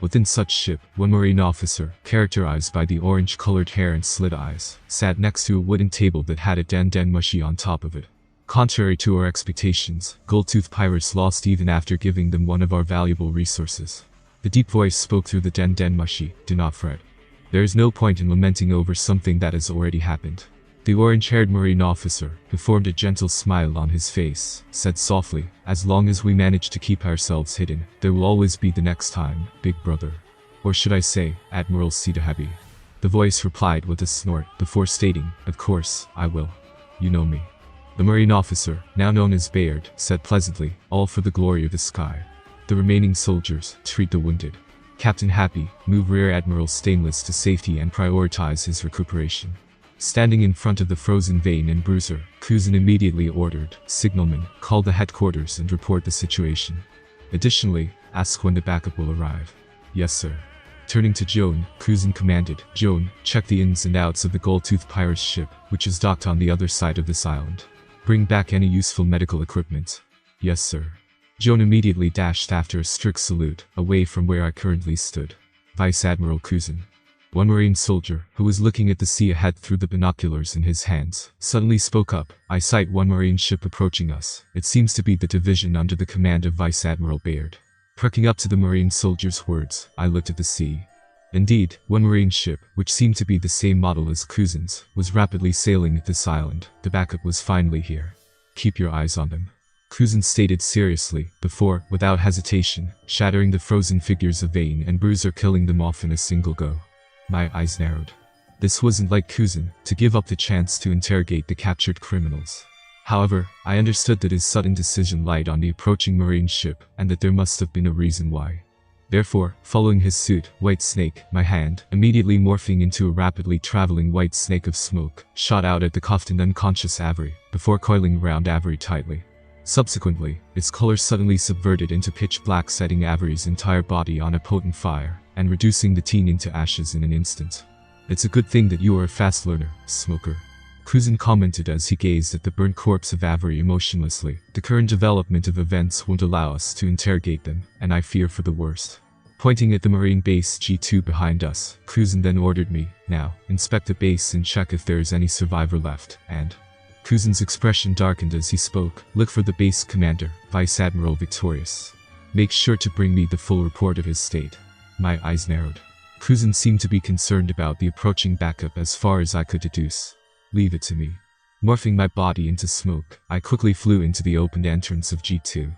Within such ship, one Marine officer, characterized by the orange-colored hair and slit eyes, sat next to a wooden table that had a den mushy on top of it. Contrary to our expectations, Goldtooth Pirates lost even after giving them one of our valuable resources. The deep voice spoke through the den mushy, do not fret. There is no point in lamenting over something that has already happened. The orange-haired Marine officer, who formed a gentle smile on his face, said softly, as long as we manage to keep ourselves hidden, there will always be the next time, big brother. Or should I say, Admiral Cedarhabi. The voice replied with a snort, before stating, of course, I will. You know me. The Marine officer, now known as Bayard, said pleasantly, all for the glory of the sky. The remaining soldiers, treat the wounded. Captain Happy, move Rear Admiral Stainless to safety and prioritize his recuperation. Standing in front of the frozen Vane and Bruiser, Cruisin immediately ordered, signalman, call the headquarters and report the situation. Additionally, ask when the backup will arrive. Yes, sir. Turning to Joan, Kuzan commanded, Joan, check the ins and outs of the Gold-Tooth Pirate's ship, which is docked on the other side of this island. Bring back any useful medical equipment. Yes, sir. Joan immediately dashed after a strict salute, away from where I currently stood. Vice Admiral Kuzan. One Marine soldier, who was looking at the sea ahead through the binoculars in his hands, suddenly spoke up. I sight one Marine ship approaching us. It seems to be the division under the command of Vice Admiral Bayard. Perking up to the Marine soldier's words, I looked at the sea. Indeed, one Marine ship, which seemed to be the same model as Kuzan's, was rapidly sailing at this island. The backup was finally here. Keep your eyes on them. Kuzan stated seriously, before, without hesitation, shattering the frozen figures of Vane and Bruiser, killing them off in a single go. My eyes narrowed. This wasn't like Kuzan, to give up the chance to interrogate the captured criminals. However, I understood that his sudden decision lied on the approaching Marine ship, and that there must have been a reason why. Therefore, following his suit, White Snake, my hand, immediately morphing into a rapidly traveling white snake of smoke, shot out at the cuffed and unconscious Avery, before coiling around Avery tightly. Subsequently, its color suddenly subverted into pitch black, setting Avery's entire body on a potent fire, and reducing the teen into ashes in an instant. It's a good thing that you are a fast learner, Smoker. Kuzan commented as he gazed at the burnt corpse of Avery emotionlessly. The current development of events won't allow us to interrogate them, and I fear for the worst. Pointing at the Marine base G2 behind us, Kuzan then ordered me, now, inspect the base and check if there is any survivor left, and... Kuzan's expression darkened as he spoke. Look for the base commander, Vice Admiral Victorious. Make sure to bring me the full report of his state. My eyes narrowed. Kuzan seemed to be concerned about the approaching backup as far as I could deduce. Leave it to me. Morphing my body into smoke, I quickly flew into the opened entrance of G2.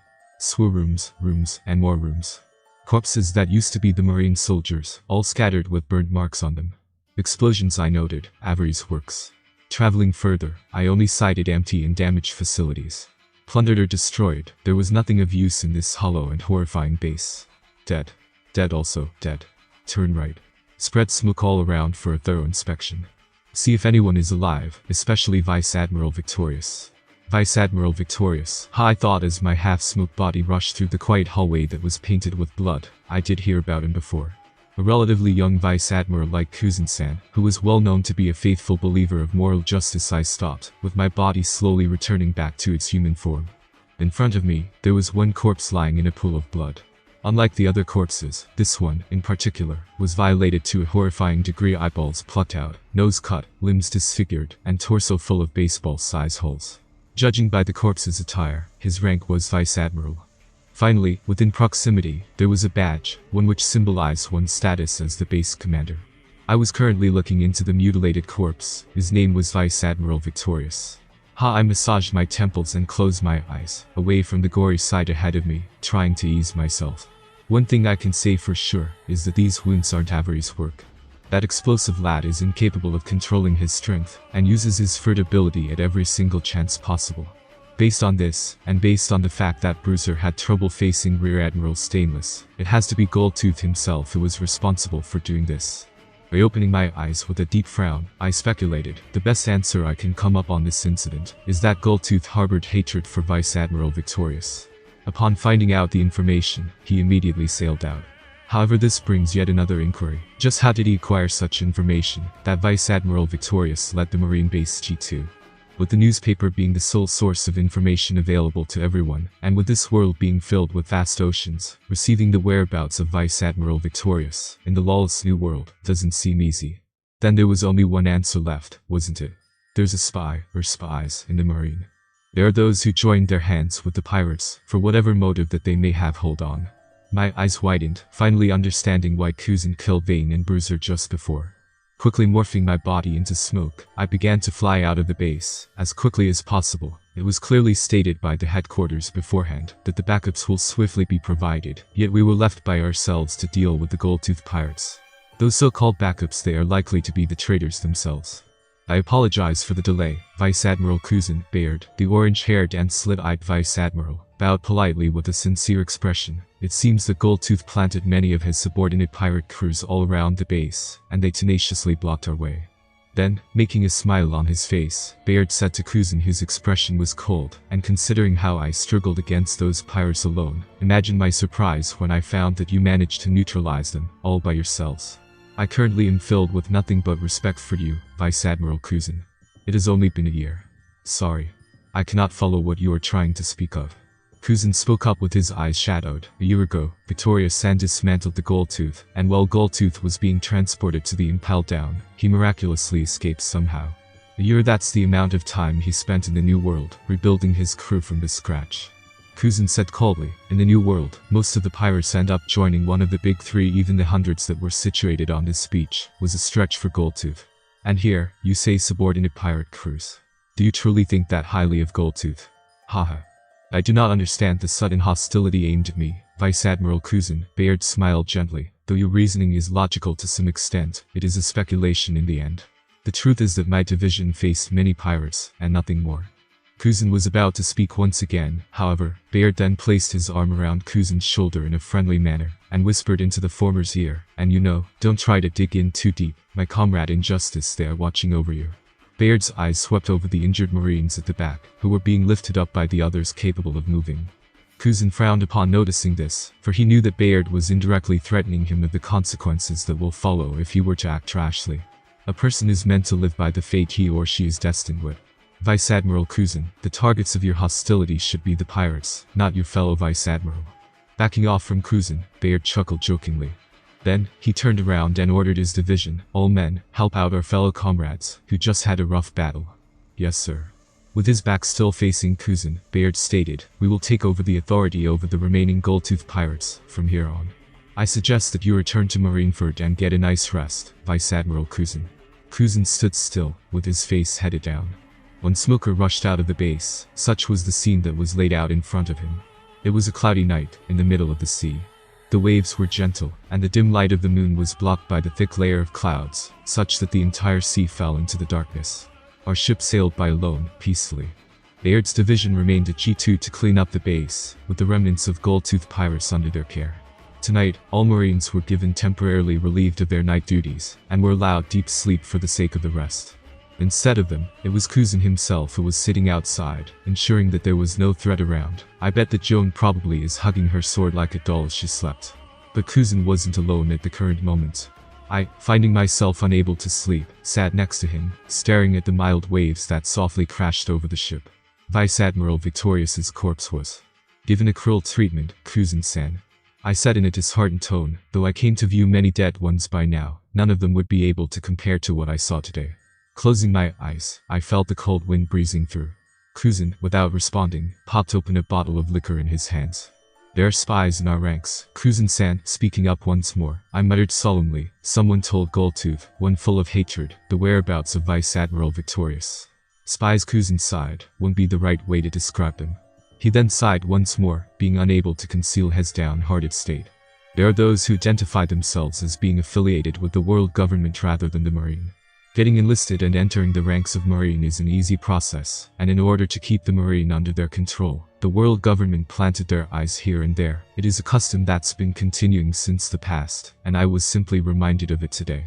Rooms, and more rooms. Corpses that used to be the Marine soldiers, all scattered with burnt marks on them. Explosions, I noted, Avery's works. Traveling further, I only sighted empty and damaged facilities. Plundered or destroyed, there was nothing of use in this hollow and horrifying base. Dead. Dead also, dead. Turn right. Spread smoke all around for a thorough inspection. See if anyone is alive, especially Vice Admiral Victorious. Vice Admiral Victorious, I thought as my half-smoked body rushed through the quiet hallway that was painted with blood. I did hear about him before. A relatively young Vice Admiral like Kuzan-san, who was well known to be a faithful believer of moral justice. I stopped, with my body slowly returning back to its human form. In front of me, there was one corpse lying in a pool of blood. Unlike the other corpses, this one, in particular, was violated to a horrifying degree. Eyeballs plucked out, nose cut, limbs disfigured, and torso full of baseball-size holes. Judging by the corpse's attire, his rank was Vice Admiral. Finally, within proximity, there was a badge, one which symbolized one's status as the base commander. I was currently looking into the mutilated corpse. His name was Vice Admiral Victorious. I massaged my temples and closed my eyes, away from the gory sight ahead of me, trying to ease myself. One thing I can say for sure is that these wounds aren't Avery's work. That explosive lad is incapable of controlling his strength, and uses his furtability at every single chance possible. Based on this, and based on the fact that Bruiser had trouble facing Rear Admiral Stainless, it has to be Goldtooth himself who was responsible for doing this. By opening my eyes with a deep frown, I speculated, the best answer I can come up on this incident is that Goldtooth harbored hatred for Vice Admiral Victorious. Upon finding out the information, he immediately sailed out. However, this brings yet another inquiry. Just how did he acquire such information that Vice Admiral Victorious led the Marine base G2? With the newspaper being the sole source of information available to everyone, and with this world being filled with vast oceans, receiving the whereabouts of Vice Admiral Victorious in the lawless new world doesn't seem easy. Then there was only one answer left, wasn't it? There's a spy, or spies, in the Marine. There are those who joined their hands with the pirates, for whatever motive that they may have. Hold on. My eyes widened, finally understanding why Kuzan killed Vane and Bruiser just before. Quickly morphing my body into smoke, I began to fly out of the base, as quickly as possible. It was clearly stated by the headquarters beforehand that the backups will swiftly be provided, yet we were left by ourselves to deal with the Gold-Tooth pirates. Those so-called backups, they are likely to be the traitors themselves. I apologize for the delay. Vice Admiral Kuzan, Bayard, the orange-haired and slit-eyed Vice Admiral, bowed politely with a sincere expression. It seems that Goldtooth planted many of his subordinate pirate crews all around the base, and they tenaciously blocked our way. Then, making a smile on his face, Bayard said to Kuzin, whose expression was cold, and considering how I struggled against those pirates alone, imagine my surprise when I found that you managed to neutralize them, all by yourselves. I currently am filled with nothing but respect for you, Vice Admiral Kuzin. It has only been a year. Sorry. I cannot follow what you are trying to speak of. Kuzin spoke up with his eyes shadowed. A year ago, Victoria-san dismantled the Gold Tooth, and while Gold Tooth was being transported to the Impel Down, he miraculously escaped somehow. A year, that's the amount of time he spent in the New World, rebuilding his crew from the scratch. Kuzin said coldly, in the New World, most of the pirates end up joining one of the big three. Even the hundreds that were situated on this beach was a stretch for Gold Tooth. And here, you say subordinate pirate crews. Do you truly think that highly of Gold Tooth? Haha. I do not understand the sudden hostility aimed at me, Vice Admiral Kuzin. Bayard smiled gently. Though your reasoning is logical to some extent, it is a speculation in the end. The truth is that my division faced many pirates, and nothing more. Kuzin was about to speak once again, however, Bayard then placed his arm around Kuzin's shoulder in a friendly manner, and whispered into the former's ear, and you know, don't try to dig in too deep, my comrade in justice, they are watching over you. Bayard's eyes swept over the injured Marines at the back, who were being lifted up by the others capable of moving. Kuzin frowned upon noticing this, for he knew that Bayard was indirectly threatening him of the consequences that will follow if he were to act rashly. A person is meant to live by the fate he or she is destined with. Vice Admiral Kuzin, the targets of your hostility should be the pirates, not your fellow Vice Admiral. Backing off from Kuzin, Bayard chuckled jokingly. Then, he turned around and ordered his division, all men, help out our fellow comrades, who just had a rough battle. Yes, sir. With his back still facing Kuzin, Bayard stated, we will take over the authority over the remaining Goldtooth pirates, from here on. I suggest that you return to Marineford and get a nice rest, Vice Admiral Kuzin. Kuzin stood still, with his face headed down. One smoker rushed out of the base. Such was the scene that was laid out in front of him. It was a cloudy night, in the middle of the sea. The waves were gentle, and the dim light of the moon was blocked by the thick layer of clouds, such that the entire sea fell into the darkness. Our ship sailed by alone, peacefully. Bayard's division remained at G2 to clean up the base, with the remnants of Goldtooth pirates under their care. Tonight, all Marines were given temporarily relieved of their night duties, and were allowed deep sleep for the sake of the rest. Instead of them, it was Kuzin himself who was sitting outside, ensuring that there was no threat around. I bet that Joan probably is hugging her sword like a doll as she slept. But Kuzin wasn't alone at the current moment. I, finding myself unable to sleep, sat next to him, staring at the mild waves that softly crashed over the ship. Vice Admiral Victorious's corpse was given a cruel treatment, Kuzin-san. I said in a disheartened tone, though I came to view many dead ones by now, none of them would be able to compare to what I saw today. Closing my eyes, I felt the cold wind breezing through. Kuzin, without responding, popped open a bottle of liquor in his hands. There are spies in our ranks, Kuzin-san, speaking up once more. I muttered solemnly, someone told Goldtooth, one full of hatred, the whereabouts of Vice Admiral Victorious. Spies, Kuzin sighed, wouldn't be the right way to describe them. He then sighed once more, being unable to conceal his downhearted state. There are those who identify themselves as being affiliated with the world government rather than the Marine. Getting enlisted and entering the ranks of Marine is an easy process, and in order to keep the Marine under their control, the world government planted their eyes here and there. It is a custom that's been continuing since the past, and I was simply reminded of it today.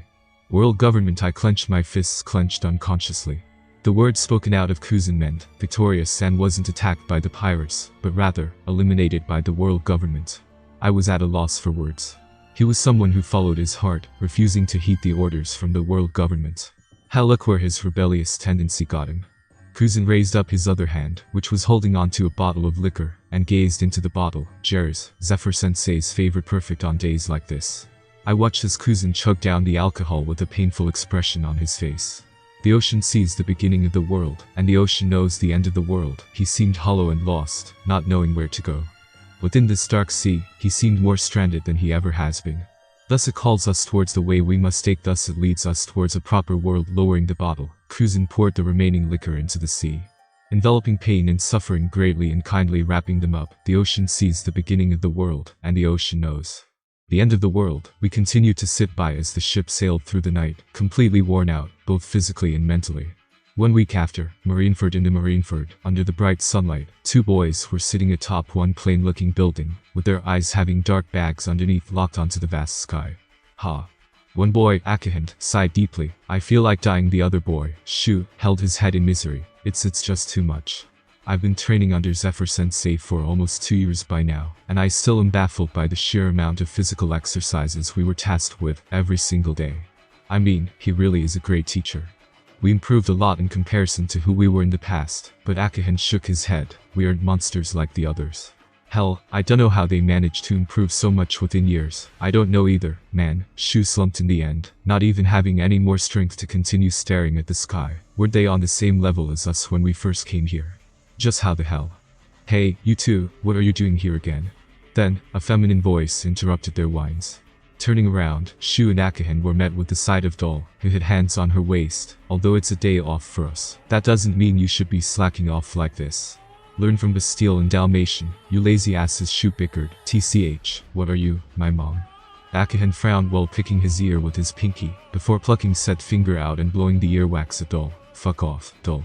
World government, I clenched my fists clenched unconsciously. The words spoken out of Kuzin meant, Victorious-san wasn't attacked by the pirates, but rather, eliminated by the world government. I was at a loss for words. He was someone who followed his heart, refusing to heed the orders from the world government. Hell, look where his rebellious tendency got him. Kuzin raised up his other hand, which was holding onto a bottle of liquor, and gazed into the bottle. Jerry's, Zephyr-sensei's favorite, perfect on days like this. I watched as Kuzin chugged down the alcohol with a painful expression on his face. The ocean sees the beginning of the world, and the ocean knows the end of the world. He seemed hollow and lost, not knowing where to go. Within this dark sea, he seemed more stranded than he ever has been. Thus it calls us towards the way we must take, thus it leads us towards a proper world. Lowering the bottle, Kuzin poured the remaining liquor into the sea. Enveloping pain and suffering greatly and kindly wrapping them up, the ocean sees the beginning of the world, and the ocean knows the end of the world. We continued to sit by as the ship sailed through the night, completely worn out, both physically and mentally. 1 week after, Marineford. In the Marineford, under the bright sunlight, 2 boys were sitting atop one plain-looking building, with their eyes having dark bags underneath locked onto the vast sky. Ha! One boy, Akahand, sighed deeply. I feel like dying. The other boy, Shu, held his head in misery. It's just too much. I've been training under Zephyr Sensei for almost 2 years by now, and I still am baffled by the sheer amount of physical exercises we were tasked with every single day. I mean, he really is a great teacher. We improved a lot in comparison to who we were in the past, but Akahand shook his head. We aren't monsters like the others. Hell, I don't know how they managed to improve so much within years. I don't know either, man. Shu slumped in the end, not even having any more strength to continue staring at the sky. Were they on the same level as us when we first came here? Just how the hell? Hey, you two, what are you doing here again? Then, a feminine voice interrupted their whines. Turning around, Shu and Akahand were met with the sight of Doll, who had hands on her waist. Although it's a day off for us, that doesn't mean you should be slacking off like this. Learn from Bastille and Dalmatian, you lazy asses, Shu bickered. TCH, what are you, my mom? Akahand frowned while picking his ear with his pinky, before plucking said finger out and blowing the earwax at Doll. Fuck off, Doll.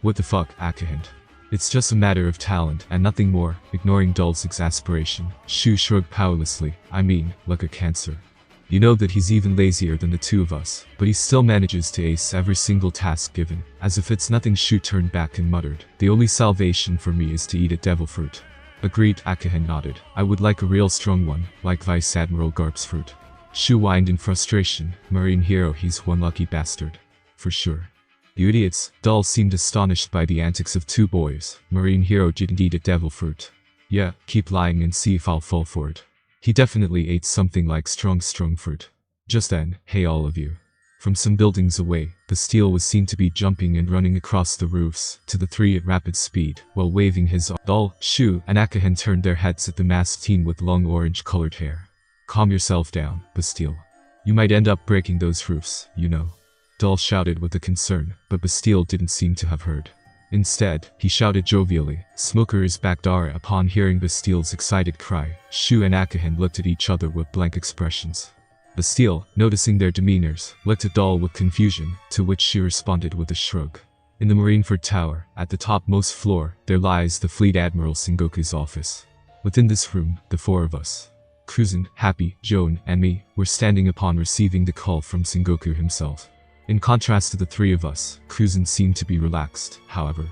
What the fuck, Akahand? It's just a matter of talent and nothing more. Ignoring Doll's exasperation, Shu shrugged powerlessly. I mean, like a cancer. You know that he's even lazier than the two of us, but he still manages to ace every single task given. As if it's nothing, Shu turned back and muttered, the only salvation for me is to eat a devil fruit. Agreed, Akahand nodded. I would like a real strong one, like Vice Admiral Garp's fruit. Shu whined in frustration. Marine hero, he's one lucky bastard. For sure. You idiots. Doll seemed astonished by the antics of two boys. Marine hero didn't eat a devil fruit. Yeah, keep lying and see if I'll fall for it. He definitely ate something like strong fruit. Just then, hey all of you. From some buildings away, Bastille was seen to be jumping and running across the roofs to the three at rapid speed, while waving his Doll, Shu, and Akahand turned their heads at the masked teen with long orange-colored hair. Calm yourself down, Bastille. You might end up breaking those roofs, you know. Doll shouted with a concern, but Bastille didn't seem to have heard. Instead, he shouted jovially, Smoker is back. Dara. Upon hearing Bastille's excited cry, Shu and Akahand looked at each other with blank expressions. Bastille, noticing their demeanors, looked at Doll with confusion, to which she responded with a shrug. In the Marineford Tower, at the topmost floor, there lies the Fleet Admiral Sengoku's office. Within this room, the four of us, Cruzen, Happy, Joan, and me, were standing upon receiving the call from Sengoku himself. In contrast to the three of us, Cruzen seemed to be relaxed, however.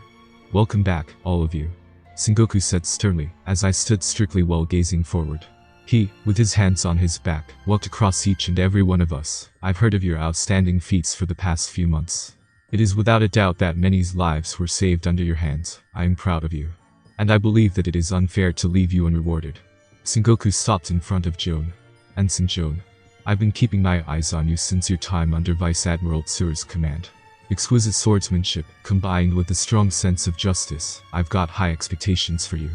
Welcome back, all of you, Sengoku said sternly, as I stood strictly while gazing forward. He, with his hands on his back, walked across each and every one of us. I've heard of your outstanding feats for the past few months. It is without a doubt that many's lives were saved under your hands. I am proud of you. And I believe that it is unfair to leave you unrewarded. Sengoku stopped in front of Joan. Ensign Joan. I've been keeping my eyes on you since your time under Vice Admiral Tsuru's command. Exquisite swordsmanship, combined with a strong sense of justice. I've got high expectations for you.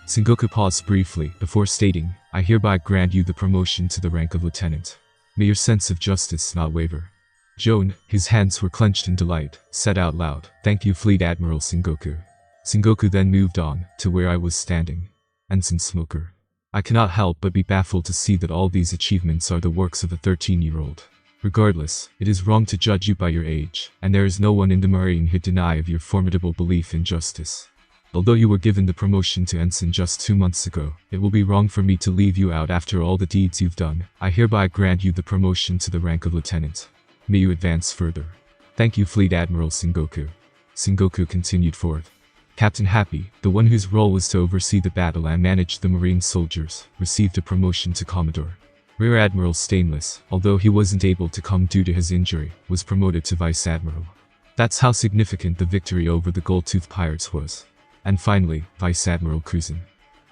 Sengoku paused briefly before stating, I hereby grant you the promotion to the rank of lieutenant. May your sense of justice not waver. Joan, his hands were clenched in delight, said out loud, Thank you, Fleet Admiral Sengoku. Sengoku then moved on to where I was standing. Ensign Smoker. I cannot help but be baffled to see that all these achievements are the works of a 13-year-old. Regardless, it is wrong to judge you by your age, and there is no one in the Marine who'd deny of your formidable belief in justice. Although you were given the promotion to ensign just 2 months ago, it will be wrong for me to leave you out after all the deeds you've done. I hereby grant you the promotion to the rank of lieutenant. May you advance further. Thank you, Fleet Admiral Sengoku. Sengoku continued forth. Captain Happy, the one whose role was to oversee the battle and manage the Marine soldiers, received a promotion to Commodore. Rear Admiral Stainless, although he wasn't able to come due to his injury, was promoted to Vice Admiral. That's how significant the victory over the Gold-Tooth Pirates was. And finally, Vice Admiral Cruzen.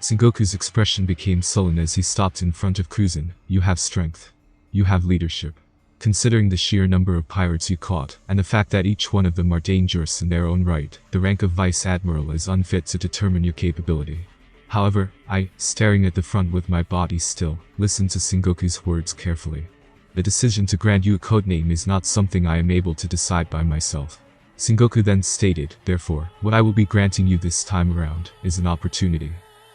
Sengoku's expression became sullen as he stopped in front of Cruzen. You have strength. You have leadership. Considering the sheer number of pirates you caught, and the fact that each one of them are dangerous in their own right, the rank of Vice Admiral is unfit to determine your capability. However, I, staring at the front with my body still, listened to Sengoku's words carefully. The decision to grant you a codename is not something I am able to decide by myself. Sengoku then stated, therefore, what I will be granting you this time around is an opportunity.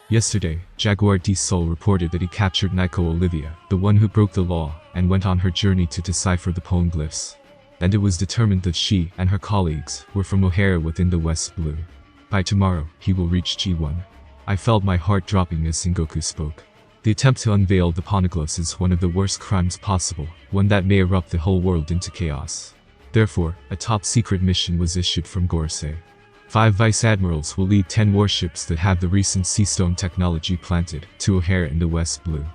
Yesterday, Jaguar D. Sol reported that he captured Nico Olivia, the one who broke the law, and went on her journey to decipher the poem glyphs. And it was determined that she and her colleagues were from O'Hara within the West Blue. By tomorrow, he will reach G1. I felt my heart dropping as Sengoku spoke. The attempt to unveil the poneglyphs is one of the worst crimes possible, one that may erupt the whole world into chaos. Therefore, a top-secret mission was issued from Gorse. 5 vice admirals will lead 10 warships that have the recent Seastone technology planted to O'Hare in the West Blue.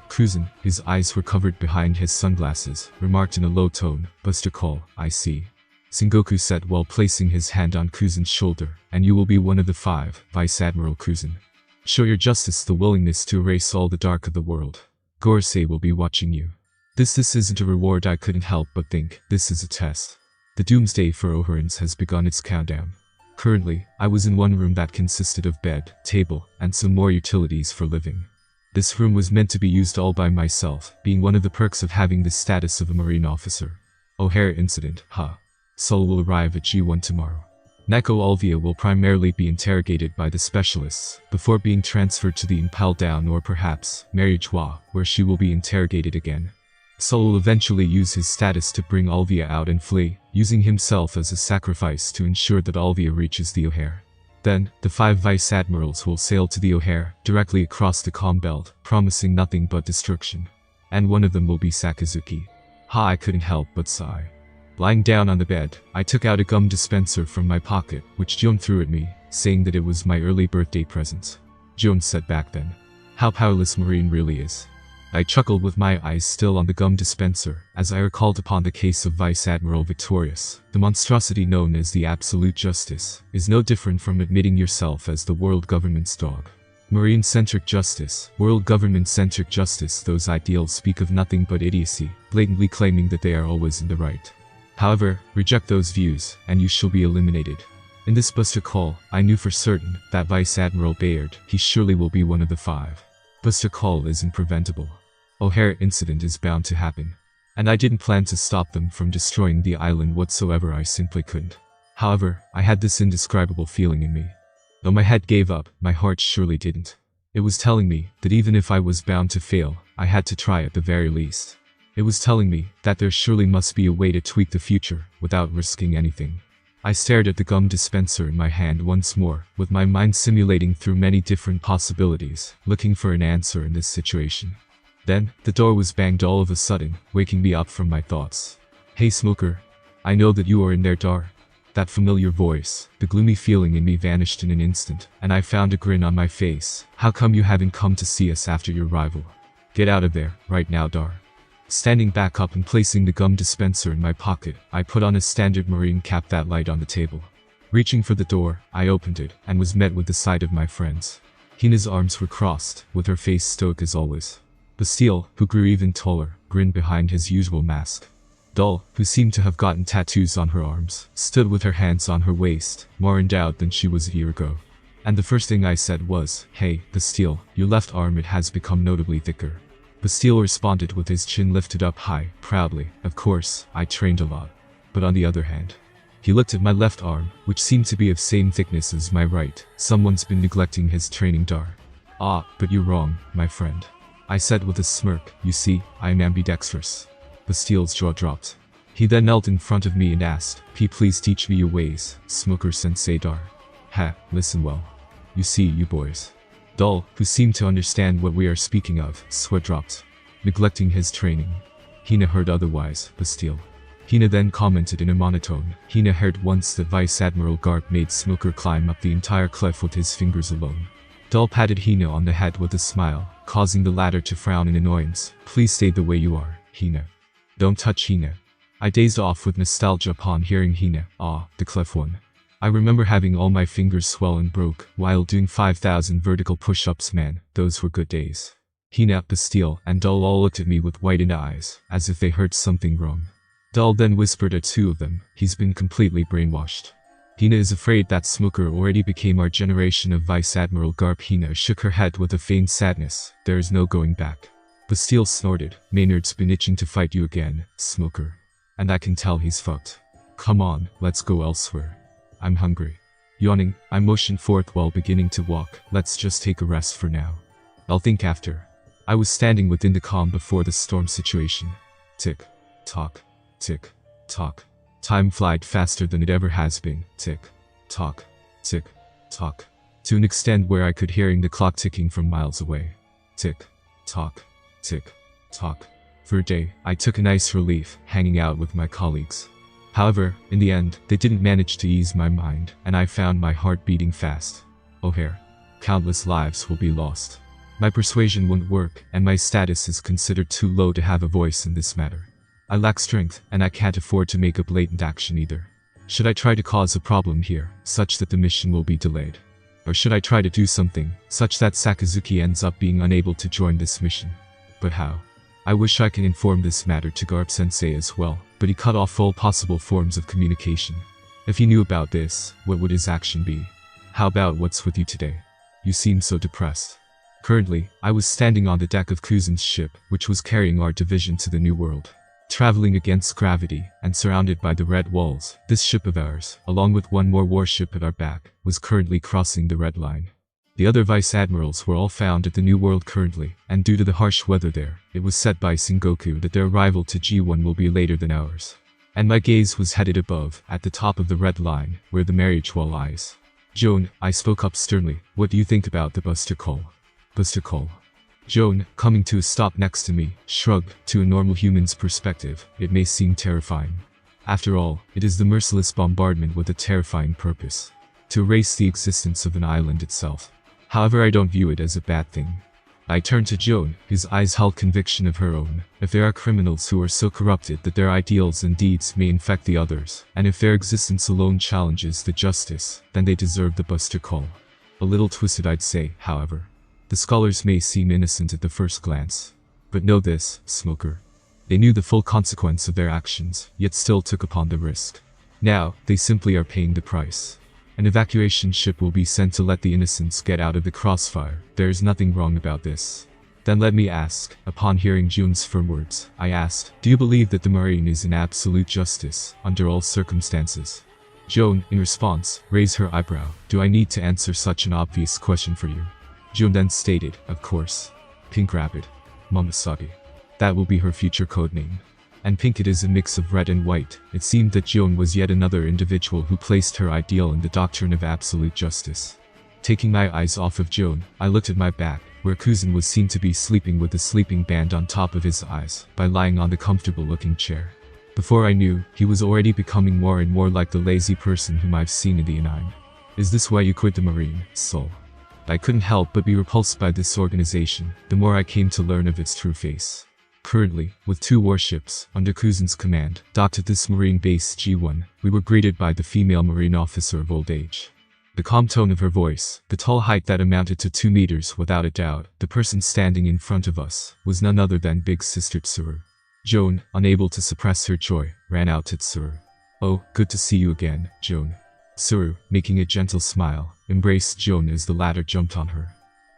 Cruzen, his eyes were covered behind his sunglasses, remarked in a low tone, "Buster Call, I see." Sengoku said while placing his hand on Cruzen's shoulder, "And you will be one of the 5, Vice Admiral Cruzen. Show your justice the willingness to erase all the dark of the world. Gorse will be watching you." This isn't a reward. I couldn't help but think, this is a test. The doomsday for O'Harans has begun its countdown. Currently, I was in one room that consisted of bed, table, and some more utilities for living. This room was meant to be used all by myself, being one of the perks of having the status of a Marine officer. O'Hare incident, huh? Sol will arrive at G1 tomorrow. Neko Alvia will primarily be interrogated by the specialists, before being transferred to the Impel Down or perhaps, Mary Joie, where she will be interrogated again. Sol will eventually use his status to bring Alvia out and flee, using himself as a sacrifice to ensure that Alvia reaches the O'Hare. Then, the 5 vice admirals will sail to the O'Hare, directly across the calm belt, promising nothing but destruction. And one of them will be Sakazuki. I couldn't help but sigh. Lying down on the bed, I took out a gum dispenser from my pocket, which Joan threw at me, saying that it was my early birthday present. Joan said back then, "How powerless Marine really is." I chuckled with my eyes still on the gum dispenser, as I recalled upon the case of Vice Admiral Victorious. The monstrosity known as the Absolute Justice is no different from admitting yourself as the world government's dog. Marine-centric justice, world government-centric justice, those ideals speak of nothing but idiocy, blatantly claiming that they are always in the right. However, reject those views, and you shall be eliminated. In this Buster Call, I knew for certain that Vice Admiral Bayard, he surely will be one of the 5. Buster Call isn't preventable. O'Hare incident is bound to happen. And I didn't plan to stop them from destroying the island whatsoever. I simply couldn't. However, I had this indescribable feeling in me. Though my head gave up, my heart surely didn't. It was telling me that even if I was bound to fail, I had to try at the very least. It was telling me that there surely must be a way to tweak the future without risking anything. I stared at the gum dispenser in my hand once more, with my mind simulating through many different possibilities, looking for an answer in this situation. Then, the door was banged all of a sudden, waking me up from my thoughts. "Hey Smoker. I know that you are in there, Dar." That familiar voice, the gloomy feeling in me vanished in an instant, and I found a grin on my face. "How come you haven't come to see us after your arrival? Get out of there, right now, Dar." Standing back up and placing the gum dispenser in my pocket, I put on a standard Marine cap that light on the table. Reaching for the door, I opened it, and was met with the sight of my friends. Hina's arms were crossed, with her face stoic as always. Bastille, who grew even taller, grinned behind his usual mask. Dull, who seemed to have gotten tattoos on her arms, stood with her hands on her waist, more endowed than she was a year ago. And the first thing I said was, "Hey, Bastille, your left arm, it has become notably thicker." Bastille responded with his chin lifted up high, proudly. "Of course, I trained a lot. But on the other hand." He looked at my left arm, which seemed to be of same thickness as my right. "Someone's been neglecting his training, Dar." "Ah, but you're wrong, my friend," I said with a smirk. "You see, I am ambidextrous." Bastille's jaw dropped. He then knelt in front of me and asked, Please teach me your ways, Smoker Sensei Dar." Listen well. You see, you boys." Dull, who seemed to understand what we are speaking of, sweat dropped. "Neglecting his training." Hina heard otherwise, Bastille. Hina then commented in a monotone. Hina heard once that Vice Admiral Garp made Smoker climb up the entire cliff with his fingers alone. Dull patted Hina on the head with a smile, causing the latter to frown in annoyance. "Please stay the way you are, Hina. Don't touch Hina." I dazed off with nostalgia upon hearing Hina. The cliff one. I remember having all my fingers swell and broke while doing 5,000 vertical push-ups. Man, those were good days. Hina, Bastille, and Dull all looked at me with widened eyes, as if they heard something wrong. Dull then whispered at 2 of them, "He's been completely brainwashed." Hina is afraid that Smoker already became our generation of Vice Admiral Garp. Hina shook her head with a faint sadness. "There is no going back." Bastille snorted. "Maynard's been itching to fight you again, Smoker. And I can tell he's fucked. Come on, let's go elsewhere. I'm hungry." Yawning, I motioned forth while beginning to walk. "Let's just take a rest for now. I'll think after." I was standing within the calm before the storm situation. Tick, tock, tick, tock. Time flied faster than it ever has been. Tick, tock, tick, tock. To an extent where I could hearing the clock ticking from miles away. Tick, Talk. Tick. Talk. For a day, I took a nice relief hanging out with my colleagues. However, in the end, they didn't manage to ease my mind, and I found my heart beating fast. O'Hare. Countless lives will be lost. My persuasion won't work, and my status is considered too low to have a voice in this matter. I lack strength, and I can't afford to make a blatant action either. Should I try to cause a problem here, such that the mission will be delayed? Or should I try to do something, such that Sakazuki ends up being unable to join this mission? But how? I wish I could inform this matter to Garp-sensei as well, but he cut off all possible forms of communication. If he knew about this, what would his action be? How about what's with you today? You seem so depressed. Currently, I was standing on the deck of Kuzen's ship, which was carrying our division to the New World. Traveling against gravity, and surrounded by the red walls, this ship of ours, along with one more warship at our back, was currently crossing the red line. The other vice admirals were all found at the New World currently, and due to the harsh weather there, it was said by Sengoku that their arrival to G1 will be later than ours. And my gaze was headed above, at the top of the red line, where the marriage wall lies. Joan, I spoke up sternly, what do you think about the Buster Call? Buster Call. Joan, coming to a stop next to me, shrugged. To a normal human's perspective, it may seem terrifying. After all, it is the merciless bombardment with a terrifying purpose. To erase the existence of an island itself. However, I don't view it as a bad thing. I turned to Joan, whose eyes held conviction of her own. If there are criminals who are so corrupted that their ideals and deeds may infect the others, and if their existence alone challenges the justice, then they deserve the Buster Call. A little twisted, I'd say, however. The scholars may seem innocent at the first glance. But know this, Smoker. They knew the full consequence of their actions, yet still took upon the risk. Now, they simply are paying the price. An evacuation ship will be sent to let the innocents get out of the crossfire. There is nothing wrong about this. Then let me ask, upon hearing Jun's firm words, I asked, do you believe that the Marine is in absolute justice, under all circumstances? Joan, in response, raised her eyebrow. Do I need to answer such an obvious question for you? Joan then stated, of course. Pink Rabbit. Momosabi. That will be her future codename. And pink it is a mix of red and white. It seemed that Joan was yet another individual who placed her ideal in the doctrine of absolute justice. Taking my eyes off of Joan, I looked at my back, where Kuzen was seen to be sleeping with a sleeping band on top of his eyes, by lying on the comfortable-looking chair. Before I knew, he was already becoming more and more like the lazy person whom I've seen in the Inine. Is this why you quit the Marine, Soul? I couldn't help but be repulsed by this organization, the more I came to learn of its true face. Currently, with 2 warships, under Kuzen's command, docked at this Marine base G1, we were greeted by the female Marine officer of old age. The calm tone of her voice, the tall height that amounted to 2 meters without a doubt, the person standing in front of us, was none other than Big Sister Tsuru. Joan, unable to suppress her joy, ran out to Tsuru. Oh, good to see you again, Joan. Tsuru, making a gentle smile, embraced Joan as the latter jumped on her.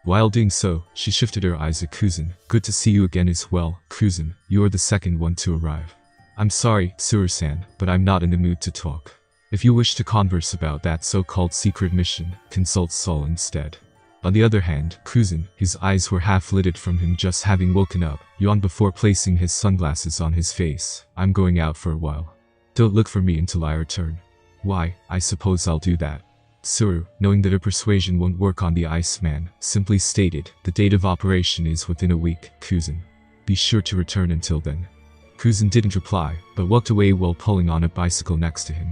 While doing so, she shifted her eyes at Kuzen. Good to see you again as well, Kuzen. You are the second one to arrive. I'm sorry, Tsuru-san, but I'm not in the mood to talk. If you wish to converse about that so-called secret mission, consult Sol instead. On the other hand, Kuzen, his eyes were half-lidded from him just having woken up, yawned before placing his sunglasses on his face. I'm going out for a while. Don't look for me until I return. Why, I suppose I'll do that. Tsuru, knowing that her persuasion won't work on the Iceman, simply stated, the date of operation is within a week, Kuzen. Be sure to return until then. Kuzen didn't reply, but walked away while pulling on a bicycle next to him.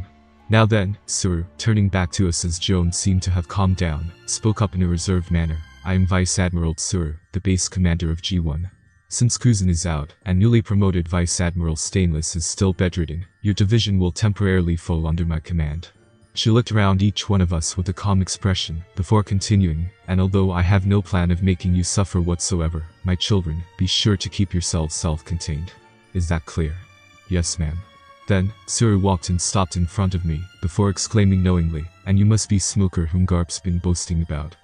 Now then, Tsuru, turning back to us as Joan seemed to have calmed down, spoke up in a reserved manner. I am Vice Admiral Tsuru, the base commander of G1. Since Kuzen is out, and newly promoted Vice Admiral Stainless is still bedridden, your division will temporarily fall under my command. She looked around each one of us with a calm expression, before continuing, and although I have no plan of making you suffer whatsoever, my children, be sure to keep yourselves self-contained. Is that clear? Yes, ma'am. Then, Tsuru walked and stopped in front of me, before exclaiming knowingly, and you must be Smoker whom Garp's been boasting about.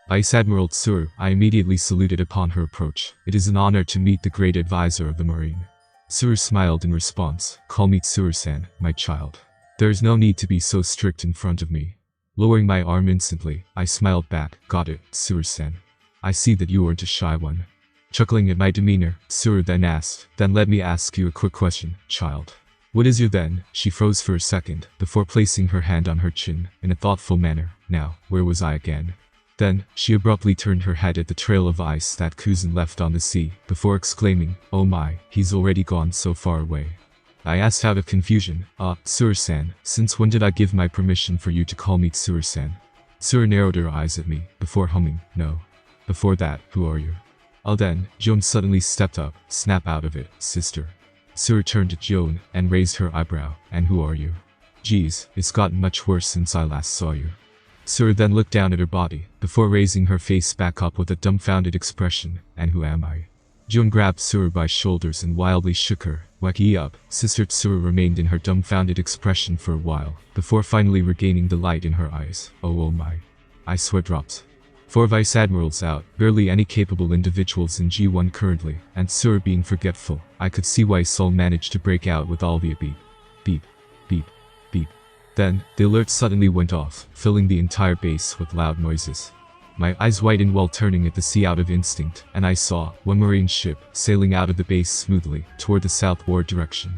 Vice Admiral Tsuru, I immediately saluted upon her approach. It is an honor to meet the great advisor of the Marine. Tsuru smiled in response. Call me Tsuru-san, my child. There is no need to be so strict in front of me. Lowering my arm instantly, I smiled back. Got it, Tsuru-san. I see that you aren't a shy one. Chuckling at my demeanor, Tsuru then asked, then let me ask you a quick question, child. What is your then? She froze for a second, before placing her hand on her chin, in a thoughtful manner. Now, where was I again? Then, she abruptly turned her head at the trail of ice that Kuzan left on the sea, before exclaiming, "Oh my, he's already gone so far away." I asked out of confusion, Tsuru-san, since when did I give my permission for you to call me Tsuru-san? Tsuru narrowed her eyes at me, before humming, "No. Before that, who are you?" Then, Joan suddenly stepped up, "Snap out of it, sister." Tsuru turned to Joan, and raised her eyebrow, "And who are you?" "Geez, it's gotten much worse since I last saw you." Tsuru then looked down at her body, before raising her face back up with a dumbfounded expression, "And who am I?" Joan grabbed Tsuru by shoulders and wildly shook her. "Wake up, sister." Tsuru remained in her dumbfounded expression for a while, before finally regaining the light in her eyes. Oh my. I swear dropped. 4 vice admirals out, barely any capable individuals in G1 currently, and Tsuru being forgetful, I could see why Sol managed to break out with all the beep, beep, beep, beep. Then, the alert suddenly went off, filling the entire base with loud noises. My eyes widened while turning at the sea out of instinct, and I saw one marine ship sailing out of the base smoothly toward the southward direction.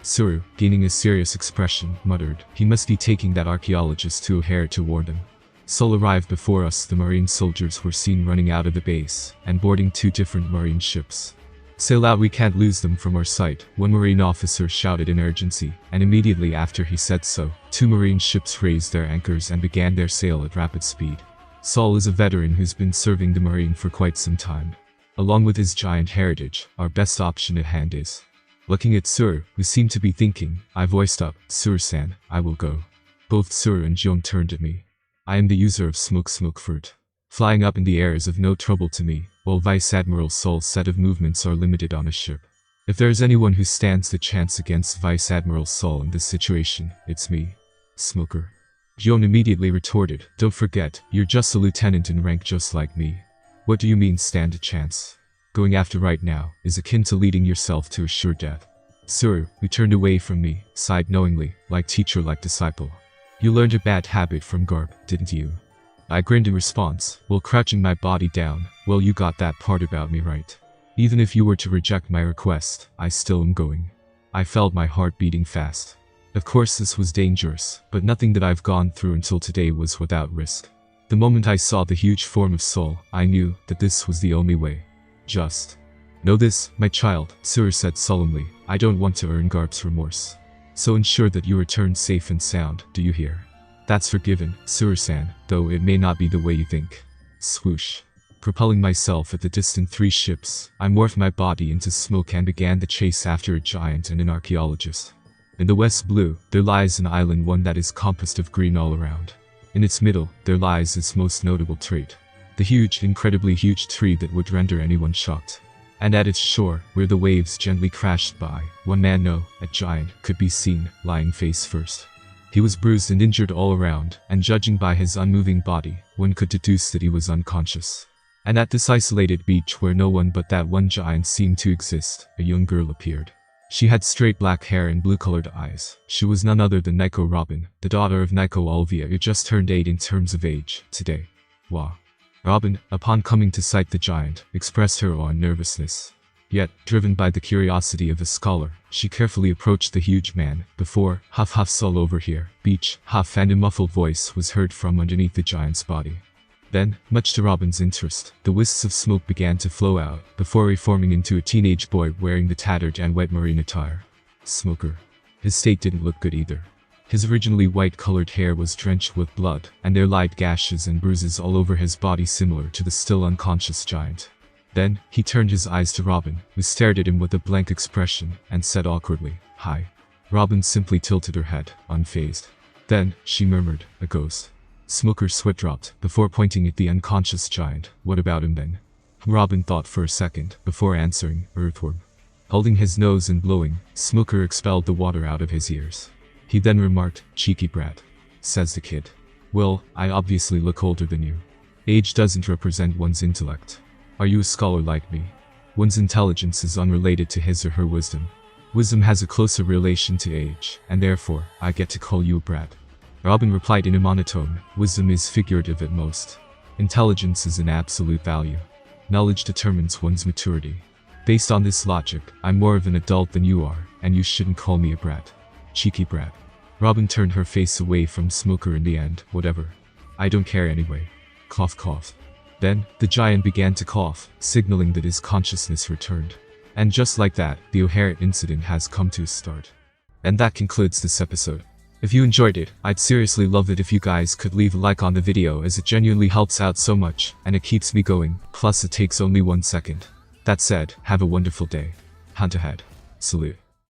Tsuru, gaining a serious expression, muttered, "He must be taking that archaeologist to O'Hare to warn them." Sol arrived before us. The marine soldiers were seen running out of the base and boarding 2 different marine ships. "Sail out, we can't lose them from our sight," one marine officer shouted in urgency, and immediately after he said so, 2 marine ships raised their anchors and began their sail at rapid speed. Sol is a veteran who's been serving the marine for quite some time. Along with his giant heritage, our best option at hand is. Looking at Tsuru, who seemed to be thinking, I voiced up, "Tsuru-san, I will go." Both Tsuru and Joan turned at me. I am the user of smoke fruit. Flying up in the air is of no trouble to me, while Vice Admiral Sol's set of movements are limited on a ship. If there is anyone who stands the chance against Vice Admiral Sol in this situation, it's me. Smoker. Joan immediately retorted, "Don't forget, you're just a lieutenant in rank just like me. What do you mean stand a chance? Going after right now is akin to leading yourself to a sure death." Tsuru, who turned away from me, sighed knowingly, like teacher like disciple. "You learned a bad habit from Garp, didn't you?" I grinned in response, while crouching my body down. "Well, you got that part about me right. Even if you were to reject my request, I still am going." I felt my heart beating fast. Of course this was dangerous, but nothing that I've gone through until today was without risk. The moment I saw the huge form of Sol, I knew that this was the only way. Just. "Know this, my child," Tsuru said solemnly, "I don't want to earn Garp's remorse. So ensure that you return safe and sound, do you hear?" "That's forgiven, Tsuru-san, though it may not be the way you think." Swoosh. Propelling myself at the distant 3 ships, I morphed my body into smoke and began the chase after a giant and an archaeologist. In the west blue, there lies an island, one that is composed of green all around. In its middle, there lies its most notable trait. The huge, incredibly huge tree that would render anyone shocked. And at its shore, where the waves gently crashed by, one man, no, a giant, could be seen, lying face first. He was bruised and injured all around, and judging by his unmoving body, one could deduce that he was unconscious. And at this isolated beach where no one but that one giant seemed to exist, a young girl appeared. She had straight black hair and blue-colored eyes. She was none other than Nico Robin, the daughter of Nico Olvia, who just turned 8 in terms of age, today. Wow. Robin, upon coming to sight the giant, expressed her awe and nervousness. Yet, driven by the curiosity of a scholar, she carefully approached the huge man, before, "Huff huff Sol over here, beach, huff," and a muffled voice was heard from underneath the giant's body. Then, much to Robin's interest, the wisps of smoke began to flow out, before reforming into a teenage boy wearing the tattered and wet marine attire. Smoker. His state didn't look good either. His originally white-colored hair was drenched with blood, and there lied gashes and bruises all over his body similar to the still unconscious giant. Then, he turned his eyes to Robin, who stared at him with a blank expression, and said awkwardly, "Hi." Robin simply tilted her head, unfazed. Then, she murmured, "A ghost." Smoker's sweat dropped, before pointing at the unconscious giant. "What about him then?" Robin thought for a second, before answering, "Earthworm." Holding his nose and blowing, Smoker expelled the water out of his ears. He then remarked, "Cheeky brat," says the kid. "Well, I obviously look older than you. Age doesn't represent one's intellect. Are you a scholar like me? One's intelligence is unrelated to his or her wisdom. Wisdom has a closer relation to age, and therefore, I get to call you a brat." Robin replied in a monotone, "Wisdom is figurative at most. Intelligence is an absolute value. Knowledge determines one's maturity. Based on this logic, I'm more of an adult than you are, and you shouldn't call me a brat. Cheeky brat." Robin turned her face away from Smoker in the end. "Whatever. I don't care anyway. Cough cough. Then, the giant began to cough, signaling that his consciousness returned. And just like that, the O'Hare incident has come to a start. And that concludes this episode. If you enjoyed it, I'd seriously love it if you guys could leave a like on the video, as it genuinely helps out so much, and it keeps me going, plus it takes only 1 second. That said, have a wonderful day. Hunt ahead. Salute.